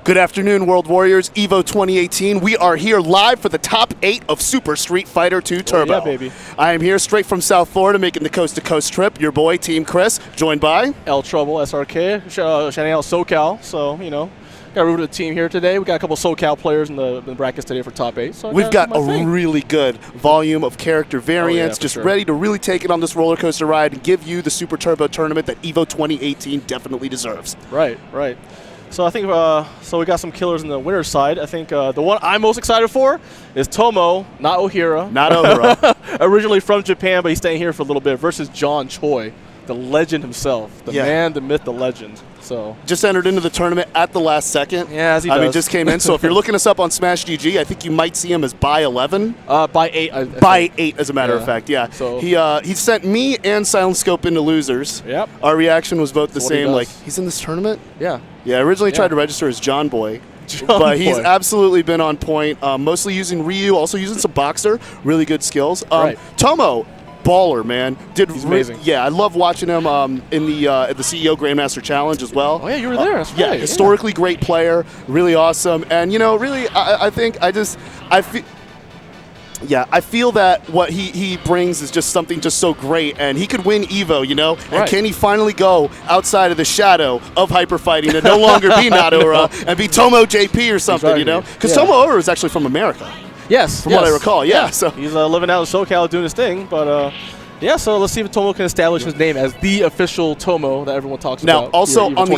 Good afternoon, World Warriors. EVO 2018. We are here live for the top 8 of Super Street Fighter 2 Turbo. Oh, yeah, baby. I am here straight from South Florida making the coast-to-coast trip. Your boy, Team Chris, joined by... L Trouble, SRK, shining out SoCal. So, you know, got a root of the team here today. We got a couple SoCal players in the brackets today for top 8. So we've got a really good volume of character variants, just ready to really take it on this roller coaster ride and give you the Super Turbo tournament that EVO 2018 definitely deserves. Right, right. So I think, so we got some killers in the winner's side. I think the one I'm most excited for is Tomo, not Ohira. Not Ohira. Originally from Japan, but he's staying here for a little bit, versus Choi, the legend himself. The man, the myth, the legend. So just entered into the tournament at the last second. Yeah, as he does. I mean, just came in. So if you're looking us up on Smash GG, I think you might see him as by 11. By 8. By 8, as a matter of fact, yeah. So he sent me and Silent Scope into losers. Yep. Our reaction was both the same. Like, he's in this tournament? Yeah. Yeah, I originally tried to register as John Boy. But he's absolutely been on point, mostly using Ryu, also using some Boxer. Really good skills. Tomo, baller, man. He's amazing. Yeah, I love watching him in the CEO Grandmaster Challenge as well. Oh, yeah, you were there. That's yeah, right. historically great player, really awesome. And, you know, really, I feel that what he brings is just something just so great, and he could win EVO, you know? And can he finally go outside of the shadow of hyper fighting and no longer be Nadora and be Tomo JP or something, you know? Because Tomo Ohira is actually from America. Yes. From what I recall, yeah. So he's living out in SoCal doing his thing, but yeah, so let's see if Tomo can establish his name as the official Tomo that everyone talks about. Now, also on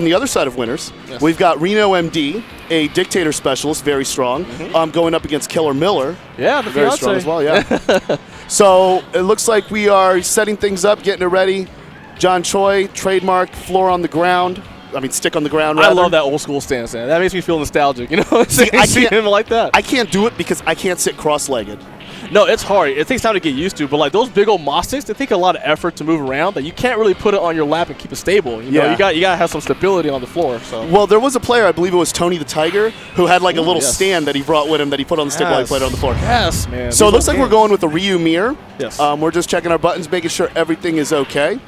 the other side of winners, we've got Reno MD, a dictator specialist, very strong, going up against Killer Miller. Yeah, the very strong as well. Yeah. So it looks like we are setting things up, getting it ready. Choi, trademark, floor on the ground. I mean, stick on the ground, rather. I love that old school stance, man. That makes me feel nostalgic, you know? See, I see him like that. I can't do it because I can't sit cross-legged. No, it's hard. It takes time to get used to, but like those big old Mostics, they take a lot of effort to move around that you can't really put it on your lap and keep it stable. You know, you got to have some stability on the floor. So. Well, there was a player, I believe it was Tony the Tiger, who had like a little stand that he brought with him that he put on the stick while he played on the floor. Yes, man. So it looks like we're going with the Ryu mirror. Yes. We're just checking our buttons, making sure everything is okay.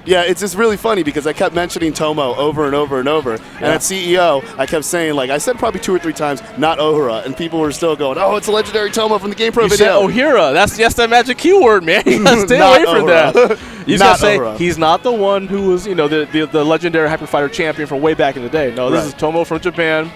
Yeah, it's just really funny because I kept mentioning Tomo over and over and over. And at CEO, I kept saying, like, I said probably 2 or 3 times, not Ohira. And people were still going, oh, it's a legendary Tomo from the GamePro video. You said Ohira. That's that magic keyword, man. You gotta stay away from that. You gotta say, he's not the one who was, you know, the legendary Hyper Fighter champion from way back in the day. No, this is Tomo from Japan.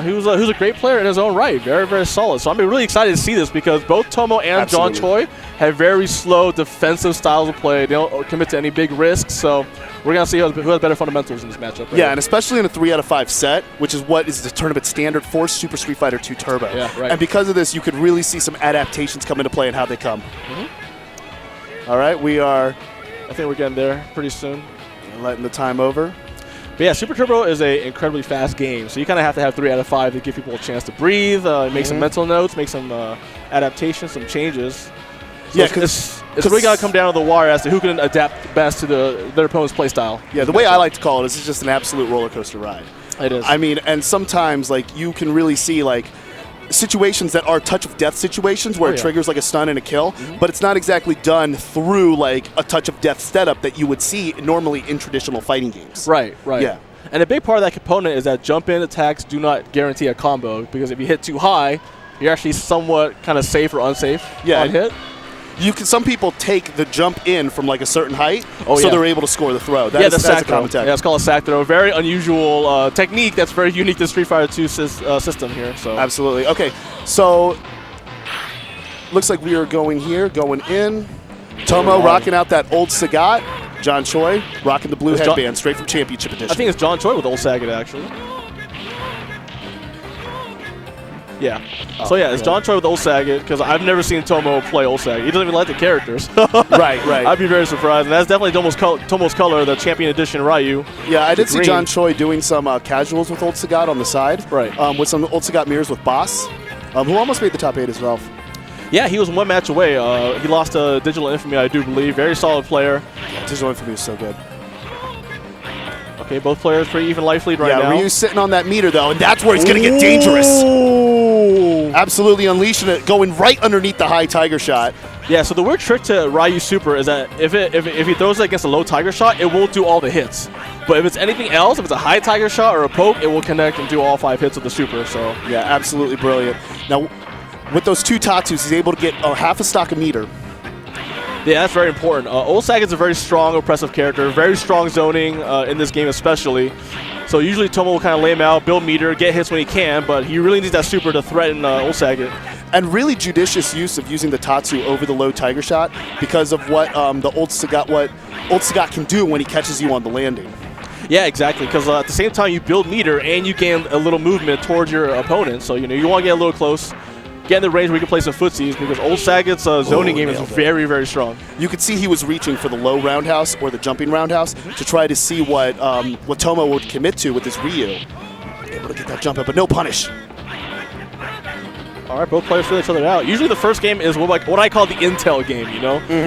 He was a great player in his own right, very, very solid. So I'm really excited to see this because both Tomo and Choi have very slow defensive styles of play. They don't commit to any big risks, so we're going to see who has better fundamentals in this matchup. Yeah, and especially in a 3 out of 5 set, which is what is the tournament standard for Super Street Fighter 2 Turbo. Yeah, right. And because of this, you could really see some adaptations come into play and how they come. All right, I think we're getting there pretty soon. Letting the time over. But yeah, Super Turbo is an incredibly fast game, so you kind of have to have 3 out of 5 to give people a chance to breathe, make some mental notes, make some adaptations, some changes. So yeah, it's really got to come down to the wire as to who can adapt best to their opponent's play style. Yeah, the way I like to call it is it's just an absolute roller coaster ride. It is. I mean, and sometimes like you can really see like situations that are touch of death situations where it triggers like a stun and a kill, but it's not exactly done through like a touch of death setup that you would see normally in traditional fighting games. Right, right. Yeah. And a big part of that component is that jump in attacks do not guarantee a combo because if you hit too high, you're actually somewhat kind of safe or unsafe on hit. Some people take the jump in from like a certain height, so they're able to score the throw. That's a common tactic. Yeah, it's called a sack throw. Very unusual technique that's very unique to Street Fighter 2 system here. So absolutely. Okay, so looks like we are going here, going in. Tomo rocking out that old Sagat. Choi rocking the blue headband straight from Championship Edition. I think it's Choi with old Sagat actually. Yeah. So yeah, it's Choi with old Sagat because I've never seen Tomo play old Sagat. He doesn't even like the characters. Right. I'd be very surprised. And that's definitely Tomo's color, the Champion Edition Ryu. Yeah, I did see Choi doing some casuals with old Sagat on the side. Right. With some old Sagat mirrors with Boss, who almost made the top 8 as well. Yeah, he was 1 match away. He lost to Digital Infamy, I do believe. Very solid player. Yeah, Digital Infamy is so good. Okay, both players pretty even life lead right now. Yeah, Ryu's sitting on that meter, though, and that's where he's going to get dangerous. Absolutely unleashing it, going right underneath the high Tiger shot. Yeah, so the weird trick to Ryu's super is that if he throws it against a low Tiger Shot, it won't do all the hits. But if it's anything else, if it's a high Tiger Shot or a poke, it will connect and do all 5 hits of the super. So yeah, absolutely brilliant. Now, with those 2 Tatsus, he's able to get half a stock a meter. Yeah, that's very important. Old Saget's a very strong, oppressive character, very strong zoning in this game especially. So usually Tomo will kind of lay him out, build meter, get hits when he can, but he really needs that super to threaten Old Saget. And really judicious use of using the Tatsu over the low Tiger Shot because of what the Old Sagat can do when he catches you on the landing. Yeah, exactly, because at the same time you build meter and you gain a little movement towards your opponent. So you want to get a little close, get in the range where you can play some footsies because Old Saget's zoning game is very, very strong. You could see he was reaching for the low roundhouse or the jumping roundhouse to try to see what Tomo would commit to with his Ryu. Able to get that jump up, but no punish. All right, both players feel each other out. Usually the first game is what I call the intel game,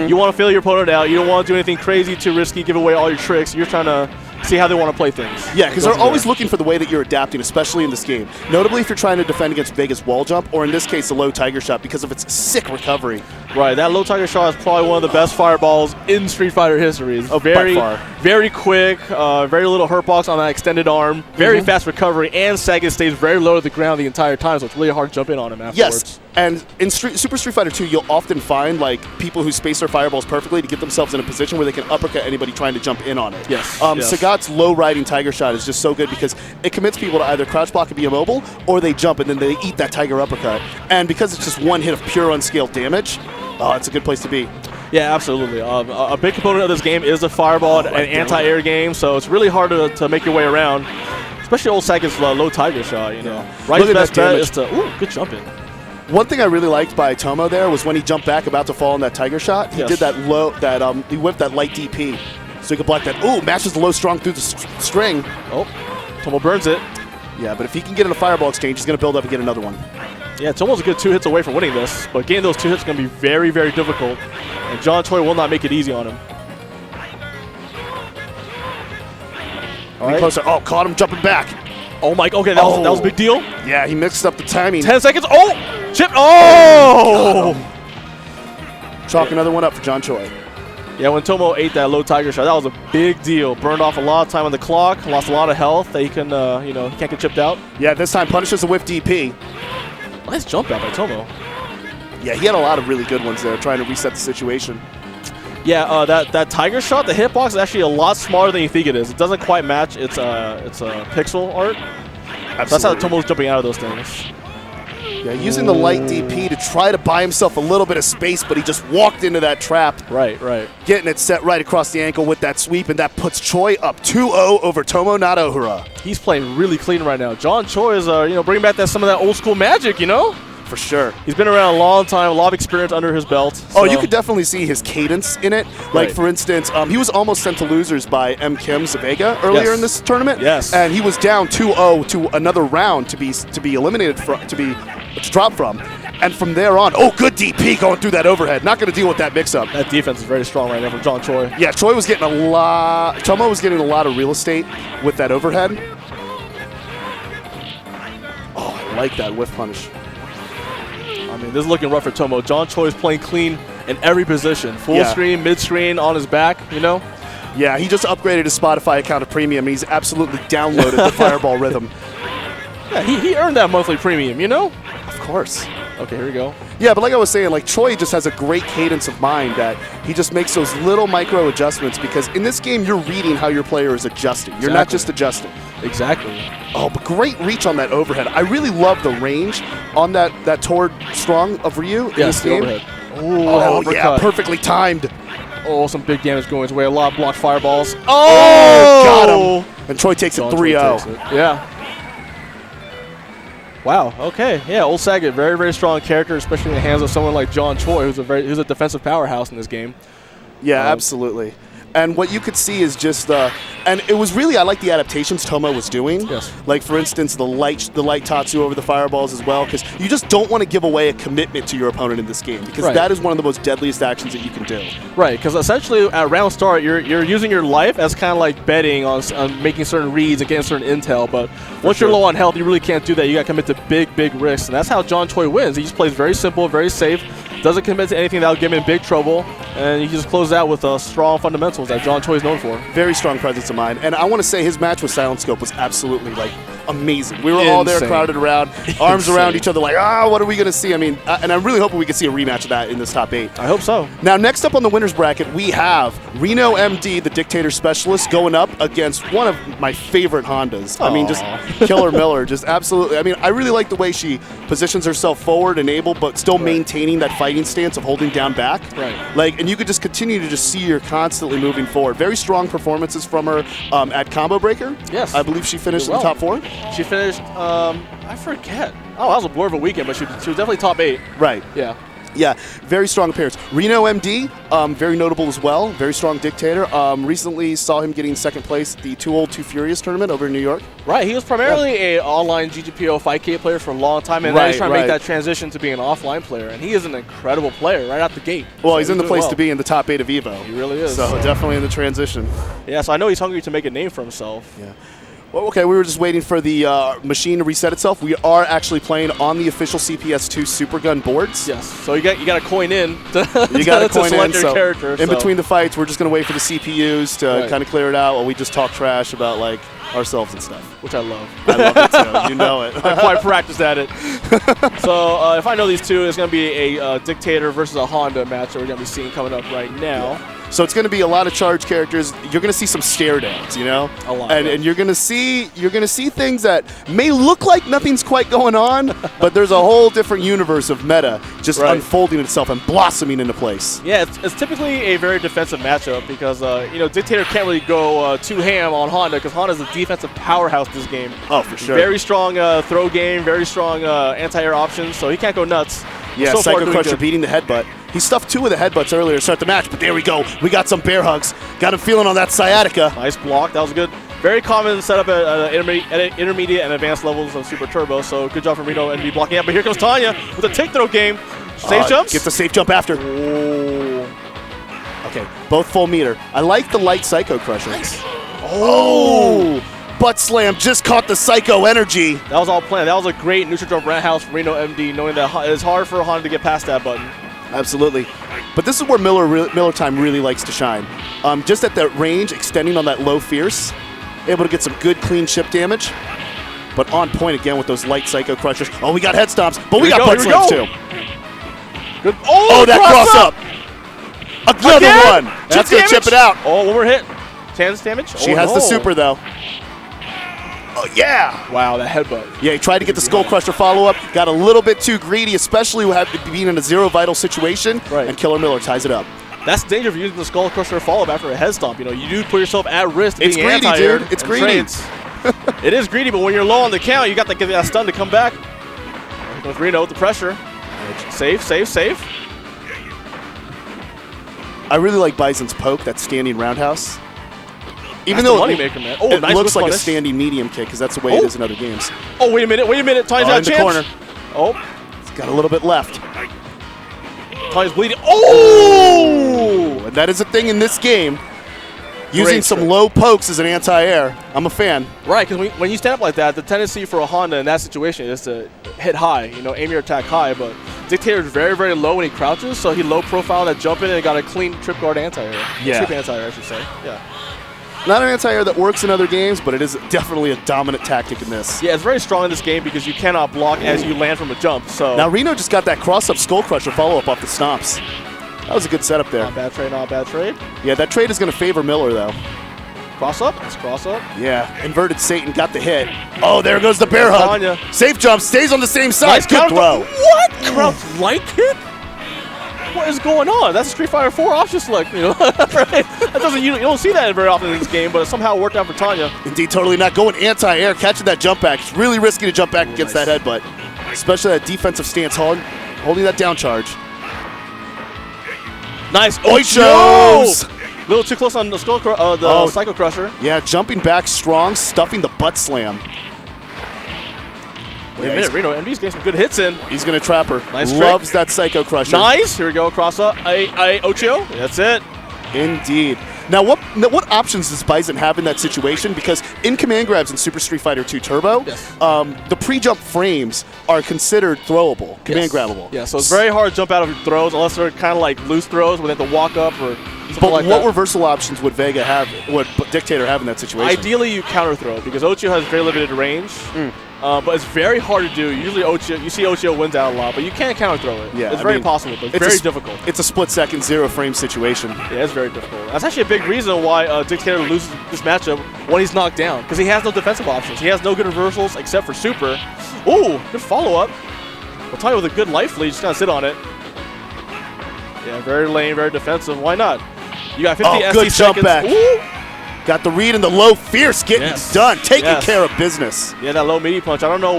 You want to feel your opponent out. You don't want to do anything crazy, too risky, give away all your tricks. You're trying to see how they want to play things. Yeah, because they're always looking for the way that you're adapting, especially in this game. Notably if you're trying to defend against Vega's wall jump, or in this case, the low Tiger Shot, because of its sick recovery. Right, that low Tiger Shot is probably one of the best fireballs in Street Fighter history. It's very quick, very little hurt box on that extended arm, very fast recovery, and Saget stays very low to the ground the entire time, so it's really hard to jump in on him afterwards. Yes, and in Super Street Fighter 2, you'll often find people who space their fireballs perfectly to get themselves in a position where they can uppercut anybody trying to jump in on it. Yes. Sagat's low riding Tiger Shot is just so good because it commits people to either crouch block and be immobile, or they jump and then they eat that Tiger uppercut. And because it's just one hit of pure unscaled damage, it's a good place to be. Yeah, absolutely. A big component of this game is the fireball and anti-air game, so it's really hard to make your way around, especially Old Saget's low Tiger Shot, Ryu's best bet is to, good jumping. One thing I really liked by Tomo there was when he jumped back about to fall in that Tiger Shot, he did that he whipped that light DP. So he could block that. Ooh, matches the low strong through the string. Oh, Tomo burns it. Yeah, but if he can get in a fireball exchange, he's going to build up and get another one. Yeah, Tomo's a good 2 hits away from winning this, but getting those 2 hits is going to be very, very difficult, and John Choi will not make it easy on him. All right. Closer. Oh, caught him jumping back. Oh my, okay, that was a big deal. Yeah, he mixed up the timing. 10 seconds. Oh, chip. Oh! Chalk another one up for John Choi. Yeah, when Tomo ate that low Tiger Shot, that was a big deal. Burned off a lot of time on the clock, lost a lot of health that he can, he can't get chipped out. Yeah, this time punishes a whiff DP. Nice jump out by Tomo. Yeah, he had a lot of really good ones there, trying to reset the situation. Yeah, that Tiger Shot, the hitbox is actually a lot smaller than you think it is. It doesn't quite match its pixel art. Absolutely. That's how Tomo's jumping out of those things. Yeah, using the light DP to try to buy himself a little bit of space, but he just walked into that trap. Right. Getting it set right across the ankle with that sweep, and that puts Choi up 2-0 over Tomo Nadohura. He's playing really clean right now. John Choi is, bringing back some of that old school magic, For sure. He's been around a long time, a lot of experience under his belt. So. Oh, you could definitely see his cadence in it. Like, for instance, he was almost sent to losers by M. Kim Vega earlier in this tournament. Yes. And he was down 2-0 to another round to be eliminated to drop from. And from there on, good DP going through that overhead. Not going to deal with that mix-up. That defense is very strong right now from John Choi. Yeah, Choi was getting Tomo was getting a lot of real estate with that overhead. Oh, I like that whiff punish. I mean, this is looking rough for Tomo. John Choi is playing clean in every position. Full screen, mid-screen, on his back, Yeah, he just upgraded his Spotify account to premium. He's absolutely downloaded the Fireball rhythm. Yeah, he earned that monthly premium, Of course. Okay, here we go. Yeah, but like I was saying, Choi just has a great cadence of mind that he just makes those little micro adjustments because in this game, you're reading how your player is adjusting. You're not just adjusting. Exactly. Oh, but great reach on that overhead. I really love the range on that toward strong of Ryu in this game. Oh, yeah, perfectly timed. Oh, some big damage going his way. A lot of blocked fireballs. Oh, got him. And Choi takes it 3-0. Yeah. Wow. Okay. Yeah. Old Saget, very, very strong character, especially in the hands of someone like John Choi, who's a defensive powerhouse in this game. Yeah, absolutely. And what you could see is just and it was really, I like the adaptations Tomo was doing. Yes. Like, for instance, the light Tatsu over the fireballs as well, because you just don't want to give away a commitment to your opponent in this game, because that is one of the most deadliest actions that you can do. Right, because essentially at round start, you're using your life as kind of like betting on making certain reads and getting certain intel, but once you're low on health, you really can't do that. You got to commit to big risks, and that's how Choi wins. He just plays very simple, very safe, doesn't commit to anything that will get him in big trouble, and he just closes out with strong fundamentals that Choi is known for. Very strong presence of mind, and I want to say his match with Silent Scope was absolutely like amazing. We were all there crowded around, arms around each other like, what are we going to see? I mean, and I'm really hoping we can see a rematch of that in this top 8. I hope so. Now, next up on the winner's bracket, we have Reno MD, the Dictator Specialist, going up against one of my favorite Hondas. I mean, just Killer Miller, just absolutely. I mean, I really like the way she positions herself forward and able, but still maintaining that fighting stance of holding down back. Right. Like, and you could just continue to just see her constantly moving forward. Very strong performances from her at Combo Breaker. Yes. I believe she finished in the top 4. She finished, I forget. Oh, that was a blur of a weekend, but she was definitely top 8. Right. Yeah. Yeah, very strong appearance. Reno MD, very notable as well. Very strong Dictator. Recently saw him getting second place at the Too Old, Too Furious tournament over in New York. Right, he was primarily an online GGPO 5K player for a long time, and now he's trying to make that transition to being an offline player, and he is an incredible player right out the gate. Well, so he's in the place to be in the top 8 of EVO. He really is. So definitely in the transition. Yeah, so I know he's hungry to make a name for himself. Yeah. Well, okay, we were just waiting for the machine to reset itself. We are actually playing on the official CPS2 Supergun boards. Yes, so you got to coin in to select your character. In between the fights, we're just going to wait for the CPUs to kind of clear it out while we just talk trash about, like, ourselves and stuff. Which I love. I love it, too. You know it. I'm quite practiced at it. So if I know these two, it's going to be a Dictator versus a Honda match that we're going to be seeing coming up right now. Yeah. So it's going to be a lot of charge characters. You're going to see some stare downs, you know, a lot, and you're going to see things that may look like nothing's quite going on, but there's a whole different universe of meta just unfolding itself and blossoming into place. Yeah, it's typically a very defensive matchup because Dictator can't really go too ham on Honda because Honda's a defensive powerhouse this game. Oh, for sure. Very strong throw game, very strong anti-air options, so he can't go nuts. Yeah, so Psycho Crusher beating the headbutt. He stuffed 2 of the headbutts earlier to start the match, but there we go. We got some bear hugs. Got him feeling on that sciatica. Nice block. That was good. Very common setup at intermediate and advanced levels of Super Turbo, so good job from Reno and be blocking out. But here comes Tanya with a take throw game. Safe jumps. Gets a safe jump after. Ooh. Okay, both full meter. I like the light Psycho Crusher. Nice. Oh! Butt slam just caught the Psycho energy. That was all planned. That was a great neutral jump roundhouse from Reno MD, knowing that it's hard for Honda to get past that button. Absolutely. But this is where Miller Time really likes to shine. Just at that range, extending on that low fierce, able to get some good clean chip damage. But on point again with those light Psycho Crushers. Oh, we got head stomps, but we got butt slams too. Good. Oh, that cross up. Another one. That's going to chip it out. Oh, one more hit. 10 damage. She has the super, though. Oh, yeah. Wow, that headbutt. Yeah, he tried to get the Skull Crusher follow-up. Got a little bit too greedy, especially being in a zero vital situation. Right. And Killer Miller ties it up. That's the danger of using the Skull Crusher follow-up after a head stomp. You know, you do put yourself at risk. It's being greedy, dude. It's greedy. It is greedy, but when you're low on the count, you got to get that stun to come back. Here comes Reno with the pressure. Safe. I really like Bison's poke, that standing roundhouse. Even that's though moneymaker, man. It looks like a standing medium kick because that's the way it is in other games. Oh, wait a minute. Tony's out of chance. Corner. Oh. It's got a little bit left. Tony's bleeding. Oh! And that is a thing in this game. Using some low pokes as an anti-air. I'm a fan. Right, because when you stand up like that, the tendency for a Honda in that situation is to hit high, aim your attack high, but Dictator is very, very low when he crouches, so he low profile that jump in and got a clean trip guard anti-air. Yeah. Trip anti-air, I should say. Yeah. Not an anti-air that works in other games, but it is definitely a dominant tactic in this. Yeah, it's very strong in this game because you cannot block as you land from a jump. So now Reno just got that cross-up Skull Crusher follow-up off the stomps. That was a good setup there. Not bad trade. Yeah, that trade is going to favor Miller, though. Cross up? Let's cross up. Yeah, inverted Satan got the hit. Oh, there goes the bear hug. Tanya. Safe jump, stays on the same side. Nice good throw. What? Crouch light hit? What is going on? That's a Street Fighter 4 option select, right? That doesn't, you don't see that very often in this game, but it somehow worked out for Tanya. Indeed, totally not going anti-air, catching that jump back. It's really risky to jump back against that headbutt, especially that defensive stance, holding that down charge. Nice. Oichos! A little too close on the Psycho Crusher. Yeah, jumping back strong, stuffing the butt slam. Wait a minute, Reno MD's getting some good hits in. He's going to trap her. Nice Loves trick. that Psycho Crusher. Nice. Here we go. Cross up. Ocho. That's it. Indeed. Now, what options does Bison have in that situation? Because in command grabs in Super Street Fighter 2 Turbo, yes. The pre-jump frames are considered throwable, command grabbable. Yeah, so it's very hard to jump out of throws unless they're kind of like loose throws where they have to walk up or something but like what that. reversal options would Vega have, would Dictator have in that situation? Ideally, you counter throw because Ocho has very limited range. But it's very hard to do. Usually, you see Ocho wins out a lot, but you can't counter throw it. Yeah, it's very possible, but it's very difficult. It's a split-second, zero-frame situation. Yeah, it's very difficult. That's actually a big reason why Dictator loses this matchup when he's knocked down, because he has no defensive options. He has no good reversals except for super. Ooh, good follow-up. I'll tell you, with a good life lead, just gotta sit on it. Yeah, very lane, very defensive. Why not? You got 50 SD good jump seconds. back. Ooh. Got the read in the low, fierce, getting it done, taking care of business. Yeah, that low meaty punch. I don't know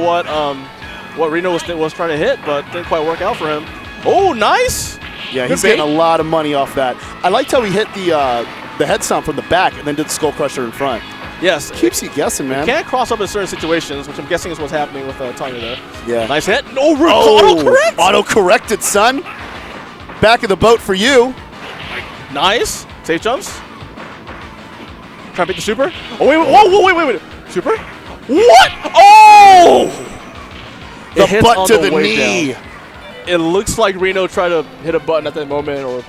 what Reno was trying to hit, but didn't quite work out for him. Oh, nice! Yeah, he's getting a lot of money off that. I liked how he hit the head stomp from the back and then did the skull crusher in front. Yes. Keeps you guessing, man. You can't cross up in certain situations, which I'm guessing is what's happening with Tanya there. Yeah. Nice hit. No, auto-correct! Auto-corrected, son. Back of the boat for you. Nice. Safe jumps. Trying to beat the super. Oh, wait. Super? What? Oh! The butt to the knee. Down. It looks like Reno tried to hit a button at that moment or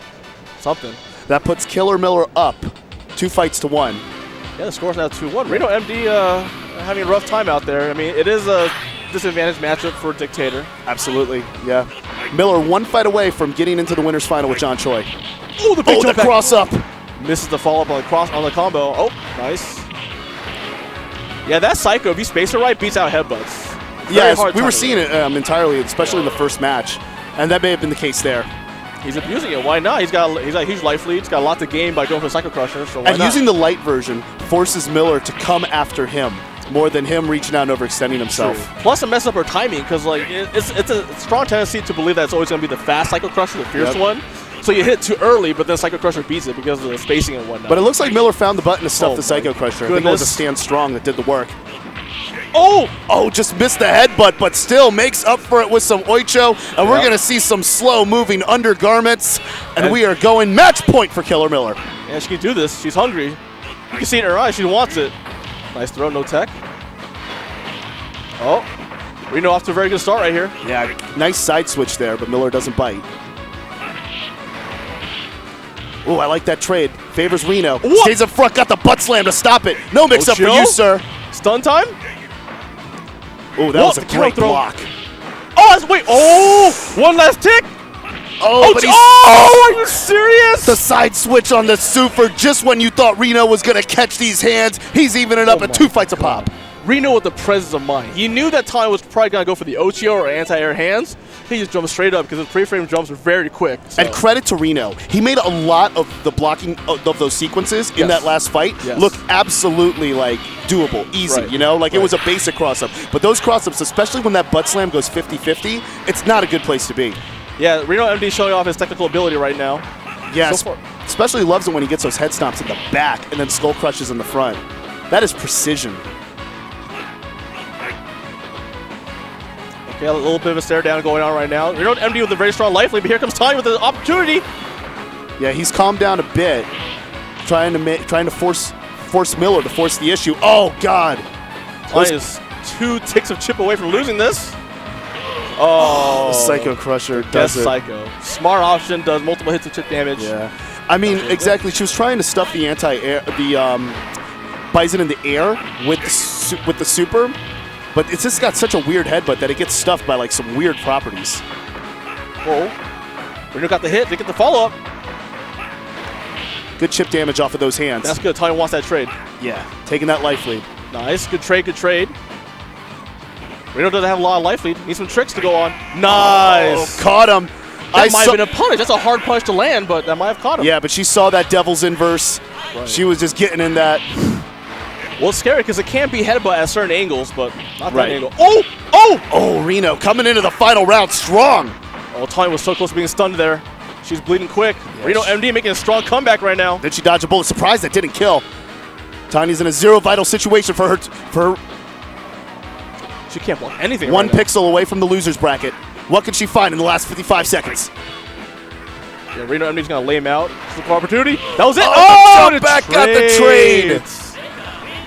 something. That puts Killer Miller up 2 fights to 1. Yeah, the score's now 2-1. Reno MD having a rough time out there. I mean, it is a disadvantage matchup for Dictator. Absolutely, yeah. Miller 1 fight away from getting into the winner's final with John Choi. Oh, the big jump back. Cross up. Misses the follow-up on the combo. Oh, nice. Yeah, that Psycho, if you space it right, beats out headbutts. Yes, we were seeing it entirely, especially in the first match, and that may have been the case there. He's abusing it. Why not? He's got a huge life lead. He's got a lot to gain by going for Psycho Crusher. So why not? Using the light version forces Miller to come after him more than him reaching out and overextending himself. True. Plus, it messes up her timing because like it's a strong tendency to believe that it's always going to be the fast Psycho Crusher, the fierce one. So you hit too early, but then Psycho Crusher beats it because of the spacing and whatnot. But it looks like Miller found the button to stuff the Psycho Crusher. I think it was a stand strong that did the work. Oh, just missed the headbutt, but still makes up for it with some Oicho. And we're going to see some slow-moving undergarments. And we are going match point for Killer Miller. Yeah, she can do this. She's hungry. You can see it in her eyes. She wants it. Nice throw, no tech. Oh, Reno off to a very good start right here. Yeah, nice side switch there, but Miller doesn't bite. Oh, I like that trade. Favors Reno. What? Stays up front, got the butt slam to stop it. No mix-up for you, sir. Stun time? Oh, that was a great block. Oh, wait. Oh, one last tick. Oh, but are you serious? The side switch on the super just when you thought Reno was going to catch these hands. He's evening it up at 2 fights a pop. Reno with the presence of mind. He knew that Tanya was probably going to go for the Ocho or anti-air hands. He just jumped straight up because his pre-frame jumps were very quick. So. And credit to Reno. He made a lot of the blocking of those sequences in that last fight look absolutely like doable, easy, you know? Like it was a basic cross-up. But those cross-ups, especially when that butt slam goes 50-50, it's not a good place to be. Yeah, Reno MD showing off his technical ability right now. Yeah, especially loves it when he gets those head stomps in the back and then skull crushes in the front. That is precision. Okay, a little bit of a stare down going on right now. Reno MD with a very strong life lead, but here comes Tanya with the opportunity. Yeah, he's calmed down a bit, trying to force Miller to force the issue. Oh God! Tanya is 2 ticks of chip away from losing this. Oh, Psycho Crusher does it. Psycho. Smart option, does multiple hits of chip damage. Yeah, I mean exactly. She was trying to stuff the Bison in the air with the super. But it's just got such a weird headbutt that it gets stuffed by like some weird properties. Whoa. Reno got the hit, they get the follow-up. Good chip damage off of those hands. That's good, Tanya wants that trade. Yeah, taking that life lead. Nice, good trade, good trade. Reno doesn't have a lot of life lead, needs some tricks to go on. Nice! Oh, caught him. That might have been a punish, that's a hard punch to land, but that might have caught him. Yeah, but she saw that devil's inverse. Right. She was just getting in that. Well, it's scary because it can't be headbutt at certain angles, but not that angle. Oh, Reno coming into the final round strong. Oh, Tanya was so close to being stunned there. She's bleeding quick. Yeah, Reno MD making a strong comeback right now. Did she dodge a bullet? Surprised that didn't kill. Tanya's in a zero vital situation for her. She can't block anything. One pixel away from the loser's bracket. What can she find in the last 55 seconds? Yeah, Reno MD's going to lay him out. Look for opportunity. That was it. Oh, back at the trade.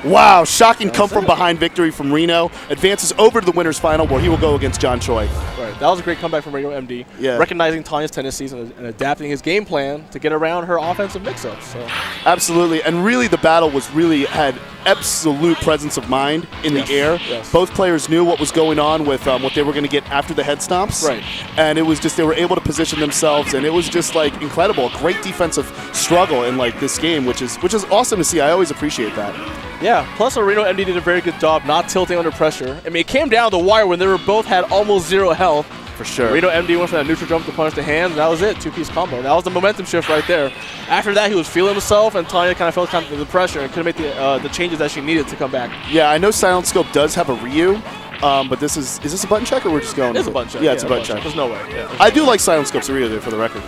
Wow, shocking come-from-behind victory from Reno. Advances over to the winner's final where he will go against John Choi. Right, that was a great comeback from Reno MD. Yeah. Recognizing Tanya's tendencies and adapting his game plan to get around her offensive mix-ups. So. Absolutely, and really the battle had absolute presence of mind in the air. Yes. Both players knew what was going on with what they were going to get after the head stomps. Right. And it was just they were able to position themselves, and it was just like incredible. A great defensive struggle in like this game, which is awesome to see. I always appreciate that. Yeah, plus Reno MD did a very good job not tilting under pressure. I mean, it came down to the wire when they were both had almost zero health. For sure. Reno MD went for that neutral jump to punish the hands, and that was it, two-piece combo. That was the momentum shift right there. After that, he was feeling himself, and Tanya kind of felt the pressure and couldn't make the changes that she needed to come back. Yeah, I know Silent Scope does have a Ryu, but is this a button check or we're just going? It is a button check. Yeah, it's a button check. There's no way. Yeah, I do like Silent Scope's Ryu there, for the record.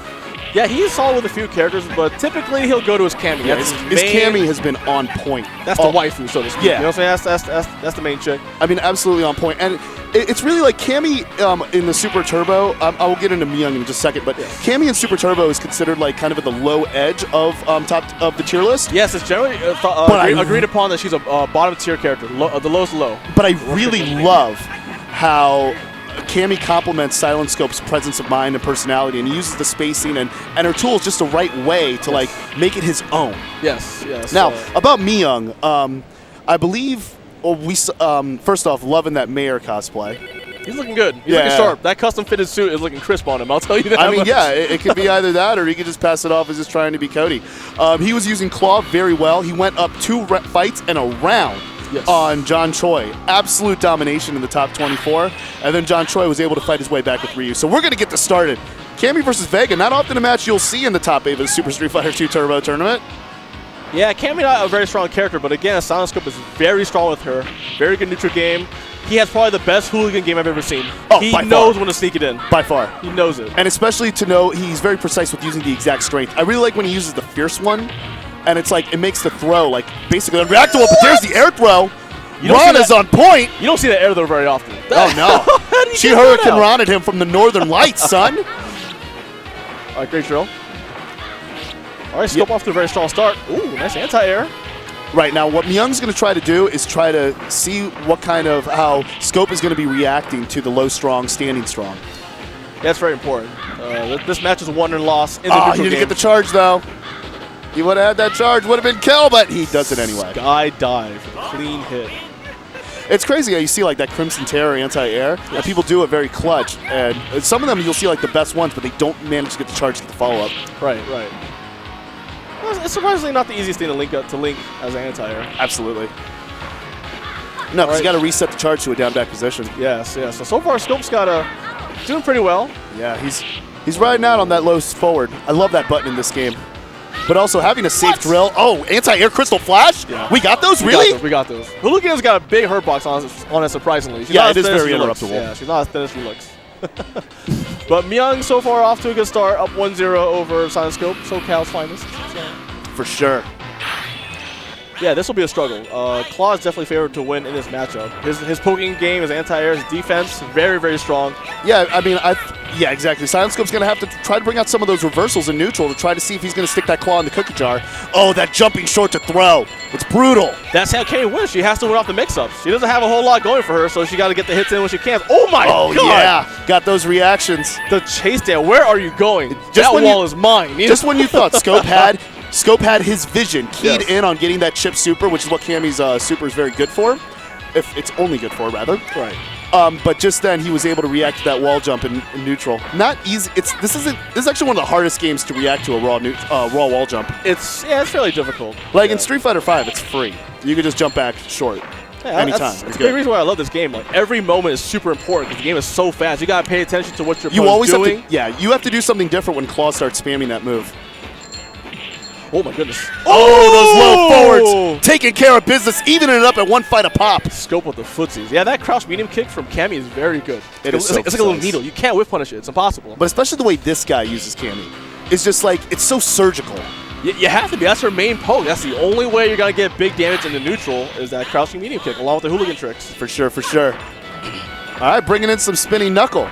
Yeah, he's solid with a few characters, but typically he'll go to his Cammy. Yeah, his Cammy has been on point. That's the waifu, so to speak. Yeah. You know what I'm saying? That's the main chick. I mean, absolutely on point. And it's really like Cammy in the Super Turbo. I will get into Myung in just a second, but Cammy in Super Turbo is considered like kind of at the low edge of top of the tier list. Yes, it's generally agreed upon that she's a bottom tier character, the lowest low. But I really love how Cammy complements Silent Scope's presence of mind and personality, and he uses the spacing and her tools just the right way to like make it his own. Yes. Now about Myung, I believe first off, loving that Mayor cosplay. He's looking good. He's looking sharp. That custom fitted suit is looking crisp on him. I'll tell you that. I mean, yeah, it could be either that or he could just pass it off as just trying to be Cody. He was using Claw very well. He went up 2 fights and a round. Yes. On John Choi. Absolute domination in the top 24. And then John Choi was able to fight his way back with Ryu. So we're going to get this started. Cammy versus Vega, not often a match you'll see in the top 8 of the Super Street Fighter 2 Turbo tournament. Yeah, Cammy not a very strong character, but again, Silent Scope is very strong with her. Very good neutral game. He has probably the best hooligan game I've ever seen. Oh, he knows when to sneak it in. By far. He knows it. And especially to know he's very precise with using the exact strength. I really like when he uses the fierce one, and it's like it makes the throw like basically unreactable, but there's the air throw. Ron is on point. You don't see that air throw very often. Oh, no. She Hurricane Ron at him from the Northern Lights, son. All right, great drill. All right, Scope off to a very strong start. Ooh, nice anti-air. Right, now what Myung's going to try to do is try to see what kind of, how Scope is going to be reacting to the low strong, standing strong. That's very important. This match is won and lost in the neutral he didn't game. get the charge, though. He would have had that charge, would have been kill, but he does it anyway. Sky dive, clean hit. It's crazy how you see like that Crimson Terror anti-air, and people do it very clutch. And some of them you'll see like the best ones, but they don't manage to get the charge to get the follow-up. Right. Well, it's surprisingly not the easiest thing to link as an anti-air. Absolutely. No, because you got to reset the charge to a down back position. Yes. So far, Scope's got doing pretty well. Yeah, he's riding out on that low forward. I love that button in this game. But also having a safe drill. Oh, anti-air crystal flash? Yeah. We got those? Really? We got those. Hooligan's got a big hurt box on it, surprisingly. Yeah, it is very interruptible. Yeah, she's not as thin as she looks. But Myung so far off to a good start, up 1-0 over Silent Scope, SoCal's finest. So. For sure. Yeah, this will be a struggle. Claw is definitely favored to win in this matchup. His poking game, his anti-air, his defense, very, very strong. Yeah, I mean, yeah, exactly. Silent Scope's going to have to try to bring out some of those reversals in neutral to try to see if he's going to stick that claw in the cookie jar. Oh, that jumping short to throw. It's brutal. That's how Kay wins. She has to win off the mix-ups. She doesn't have a whole lot going for her, so she got to get the hits in when she can. Oh, my God. Oh, yeah. Got those reactions. The chase down. Where are you going? That wall is mine. Just when you thought Scope had his vision keyed in on getting that chip super, which is what Cammy's super is very good for. If it's only good for, rather. Right. But just then he was able to react to that wall jump in neutral. Not easy. This is actually one of the hardest games to react to a raw wall jump. It's fairly difficult. Like in Street Fighter V, it's free. You can just jump back short. Yeah, anytime. That's the reason why I love this game. Like every moment is super important because the game is so fast. You gotta pay attention to what you're doing. You have to do something different when Claw starts spamming that move. Oh my goodness. Oh, those low forwards. Taking care of business, evening it up at one fight a pop. Scope with the footsies. Yeah, that crouch medium kick from Cammy is very good. It's like a little needle. You can't whip punish it. It's impossible. But especially the way this guy uses Cammy. is just like, it's so surgical. You have to be. That's her main poke. That's the only way you're going to get big damage in the neutral is that crouching medium kick, along with the hooligan tricks. For sure, for sure. All right, bringing in some spinning knuckle.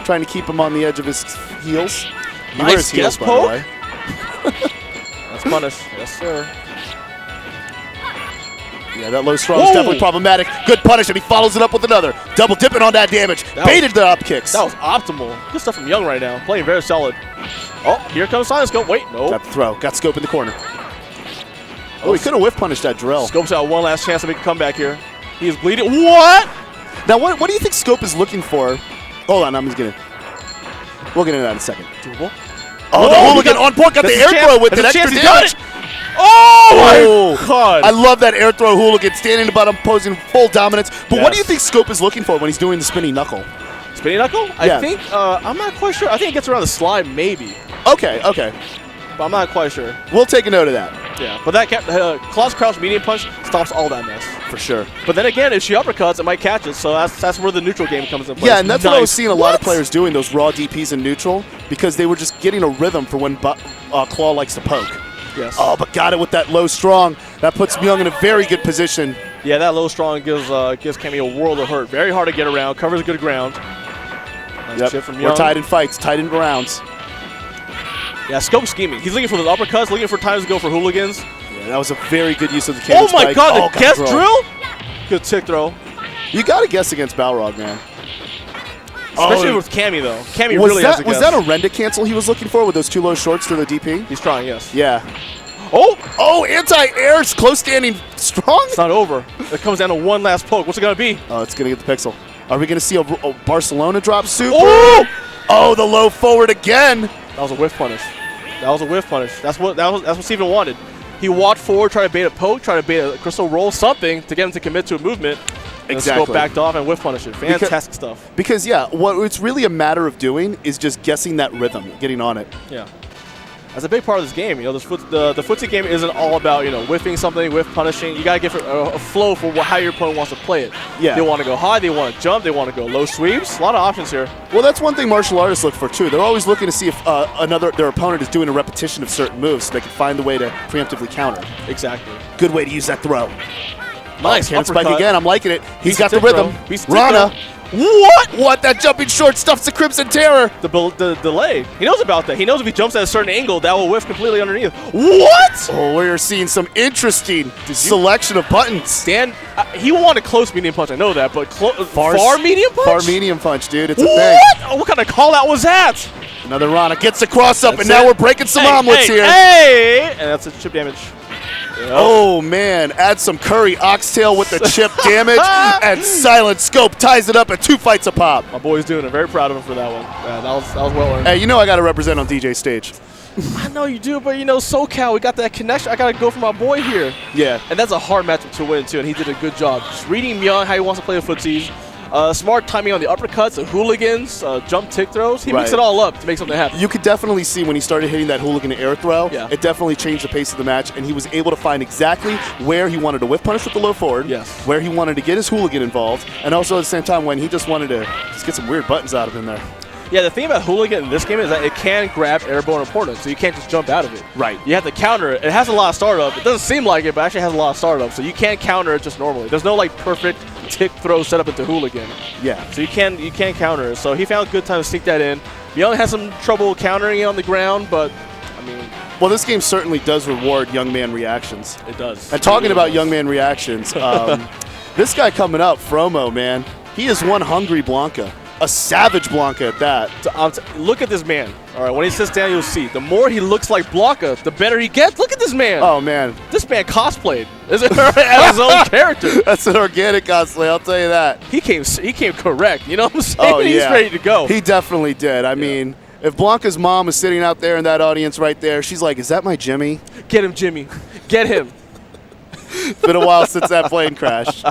Trying to keep him on the edge of his heels. He wears heels, by the way. That's punish. Yes, sir. Yeah, that low strong is definitely problematic. Good punish, and he follows it up with another. Double dipping on that damage. Baited the up kicks. That was optimal. Good stuff from Myung right now. Playing very solid. Oh, here comes Silent Scope. Wait, no. Got the throw. Got Scope in the corner. Oh, he could have whiff punished that drill. Scope's got one last chance to make a comeback here. He is bleeding. What? Now, what do you think Scope is looking for? Hold on, we'll get into that in a second. Doable. Oh, the hooligan on point. Got the air throw with an extra damage. Oh, my God. I love that air throw hooligan standing about him, posing full dominance. But what do you think Scope is looking for when he's doing the spinning knuckle? Spinning knuckle? Yeah. I think, I'm not quite sure. I think it gets around the slide, maybe. Okay, okay. But I'm not quite sure. We'll take a note of that. Yeah, but that Claw's crouch medium punch stops all that mess. For sure. But then again, if she uppercuts, it might catch it, so that's where the neutral game comes in play. Yeah, and that's what I was seeing a lot of players doing, those raw DPs in neutral, because they were just getting a rhythm for when Claw likes to poke. Yes. Oh, but got it with that low strong. That puts Myung in a very good position. Yeah, that low strong gives Cammy a world of hurt. Very hard to get around. Covers good ground. Nice chip from Myung. We're tied in fights, tied in rounds. Yeah, Scope scheming. He's looking for those uppercuts, looking for times to go for hooligans. Yeah, that was a very good use of the cannon my spike. God, the guess drill? Good tick throw. You got to guess against Balrog, man. Especially with Cammy, though. Cammy really has to guess. Was that a Renda cancel he was looking for with those two low shorts to the DP? He's trying, yes. Yeah. Oh, anti-air, close standing strong. It's not over. It comes down to one last poke. What's it going to be? Oh, it's going to get the pixel. Are we going to see a Barcelona drop super? Oh, the low forward again. That was a whiff punish. That was a whiff punish. That's what Steven wanted. He walked forward, tried to bait a poke, tried to bait a crystal roll, something to get him to commit to a movement. And Scope backed off and whiff punished it. Fantastic stuff. Because, yeah, what it's really a matter of doing is just guessing that rhythm, getting on it. Yeah. That's a big part of this game. You know, the footsie game isn't all about, you know, whiffing something, whiff punishing. You got to give it a flow for how your opponent wants to play it. Yeah. They want to go high, they want to jump, they want to go low sweeps. A lot of options here. Well, that's one thing martial artists look for, too. They're always looking to see if their opponent is doing a repetition of certain moves so they can find the way to preemptively counter. Exactly. Good way to use that throw. Nice. Cannon spike again. I'm liking it. He's got the rhythm. Rana. What? That jumping short stuffs the Crimson Terror. The delay. He knows about that. He knows if he jumps at a certain angle, that will whiff completely underneath. What? Oh, we're seeing some interesting selection of buttons. Dan, he wanted close medium punch. I know that, but far medium punch? Far medium punch, dude. It's a thing. What? Oh, what kind of call out was that? Another Rana gets the cross up, and now we're breaking some omelets here. Hey! And that's a chip damage. Yep. Oh, man. Add some curry oxtail with the chip damage, and Silent Scope ties it up at 2 fights a pop. My boy's doing it. Very proud of him for that one. Yeah, that was well earned. Hey, you know I got to represent on DJ stage. I know you do, but, you know, SoCal, we got that connection. I got to go for my boy here. Yeah. And that's a hard matchup to win, too, and he did a good job. Just reading Myung, how he wants to play the footsies. Smart timing on the uppercuts, the hooligans, jump tick throws. He mixed it all up to make something happen. You could definitely see when he started hitting that hooligan air throw, it definitely changed the pace of the match, and he was able to find exactly where he wanted to whiff punish with the low forward, where he wanted to get his hooligan involved, and also at the same time when he just wanted to just get some weird buttons out of him there. Yeah, the thing about hooligan in this game is that it can grab airborne opponents, so you can't just jump out of it. Right. You have to counter it. It has a lot of startup. It doesn't seem like it, but actually has a lot of startup, so you can't counter it just normally. There's no like perfect tick throw set up into hooligan. Yeah. So you can't counter it. So he found a good time to sneak that in. Myung has some trouble countering it on the ground, but I mean. Well, this game certainly does reward young man reactions. It does. And talking about young man reactions, this guy coming up, Fromo, man, he is one hungry Blanca. A savage Blanca at that. Look at this man. All right, when he sits down, you'll see. The more he looks like Blanca, the better he gets. Look at this man. Oh, man. This man cosplayed as his own character. That's an organic cosplay, I'll tell you that. He came correct. You know what I'm saying? Oh, yeah. He's ready to go. He definitely did. I mean, if Blanca's mom was sitting out there in that audience right there, she's like, is that my Jimmy? Get him, Jimmy. Get him. It's been a while since that plane crashed.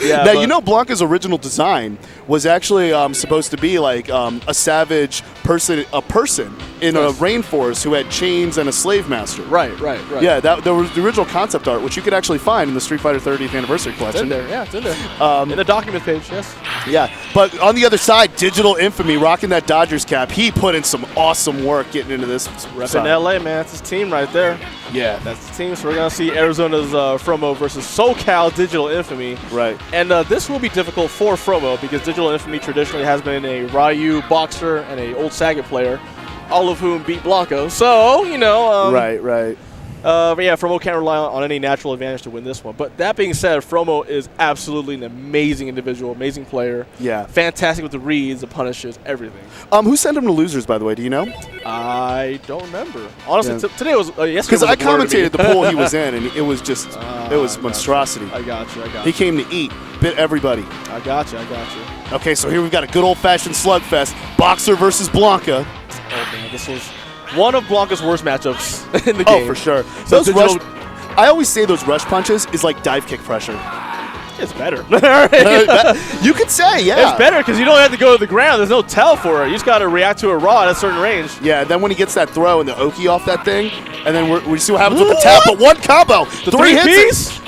Yeah, now, you know, Blanca's original design was actually supposed to be like a savage person, in a rainforest who had chains and a slave master. Right. Yeah, that was the original concept art, which you could actually find in the Street Fighter 30th Anniversary Collection. It's in there, yeah, it's in there. In the document page, yes. Yeah, but on the other side, Digital Infamy, rocking that Dodgers cap, he put in some awesome work getting into this. Repping LA, man. That's his team right there. Yeah. That's the team. So we're going to see Arizona's Fromo versus SoCal Digital Infamy. Right. And this will be difficult for Fromo because Digital Infamy traditionally has been a Ryu boxer and a old Sagat player, all of whom beat Blanco. So, you know. Right. But yeah, Fromo can't rely on any natural advantage to win this one. But that being said, Fromo is absolutely an amazing individual, amazing player. Yeah. Fantastic with the reads, the punishes, everything. Who sent him to losers, by the way? Do you know? I don't remember. Honestly, today was yesterday. Because I commentated the pool he was in, and it was just it was monstrosity. I got you. He came to eat, bit everybody. I got you. Okay, so here we've got a good old-fashioned slugfest, Boxer versus Blanca. Oh man, this was one of Blanca's worst matchups in the game. Oh, for sure. So I always say those rush punches is like dive kick pressure. It's better. You could say, yeah. It's better because you don't have to go to the ground. There's no tell for it. You just got to react to a raw at a certain range. Yeah, and then when he gets that throw and the Oki off that thing, and then we see what happens with the tap. But one combo. The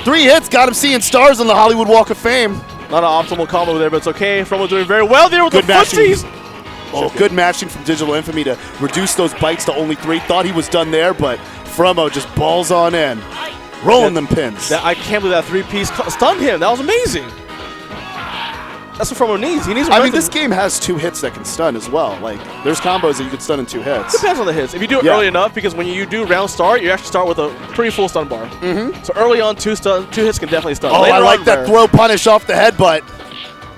three hits got him seeing stars on the Hollywood Walk of Fame. Not an optimal combo there, but it's okay. Fromo doing very well there with good the footsies. Oh, good matching from Digital Infamy to reduce those bites to only 3. Thought he was done there, but Fromo just balls on in. Rolling them pins. I can't believe that 3-piece stunned him. That was amazing. That's what Fromo needs. He needs. I mean, this game has 2 hits that can stun as well. Like, there's combos that you can stun in 2 hits. Depends on the hits. If you do it early enough, because when you do round start, you actually start with a pretty full stun bar. So early on, 2 hits can definitely stun. Oh, I like that throw punish off the headbutt.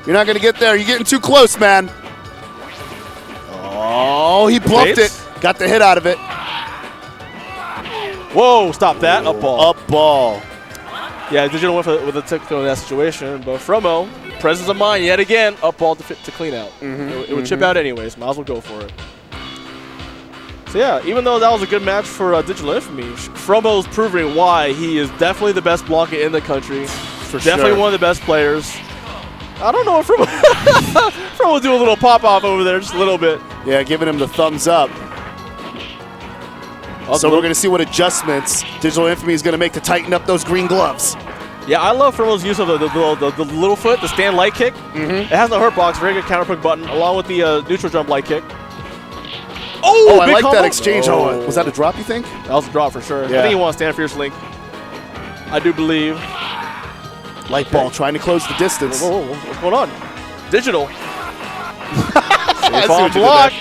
You're not going to get there. You're getting too close, man. Oh, he bluffed it. Got the hit out of it. Whoa, stop that. Up ball. Up ball. Yeah, Digital went with a tick in that situation, but Fromo, presence of mind yet again, up ball to clean out. It would chip out anyways. Might as well go for it. So yeah, even though that was a good match for Digital Infamy, Fromo's proving why he is definitely the best Blanca in the country. Definitely one of the best players. I don't know if Fromo will do a little pop-off over there, just a little bit. Yeah, giving him the thumbs up. So we're going to see what adjustments Digital Infamy is going to make to tighten up those green gloves. Yeah, I love Fromo's use of the little foot, the stand light kick. It has no hurt box, very good counter pick button, along with the neutral jump light kick. Oh, I like that exchange. Oh, was that a drop, you think? That was a drop for sure. Yeah. I think he wants stand fierce link. I do believe. Light ball trying to close the distance. Whoa, what's going on? Digital. Safe on block.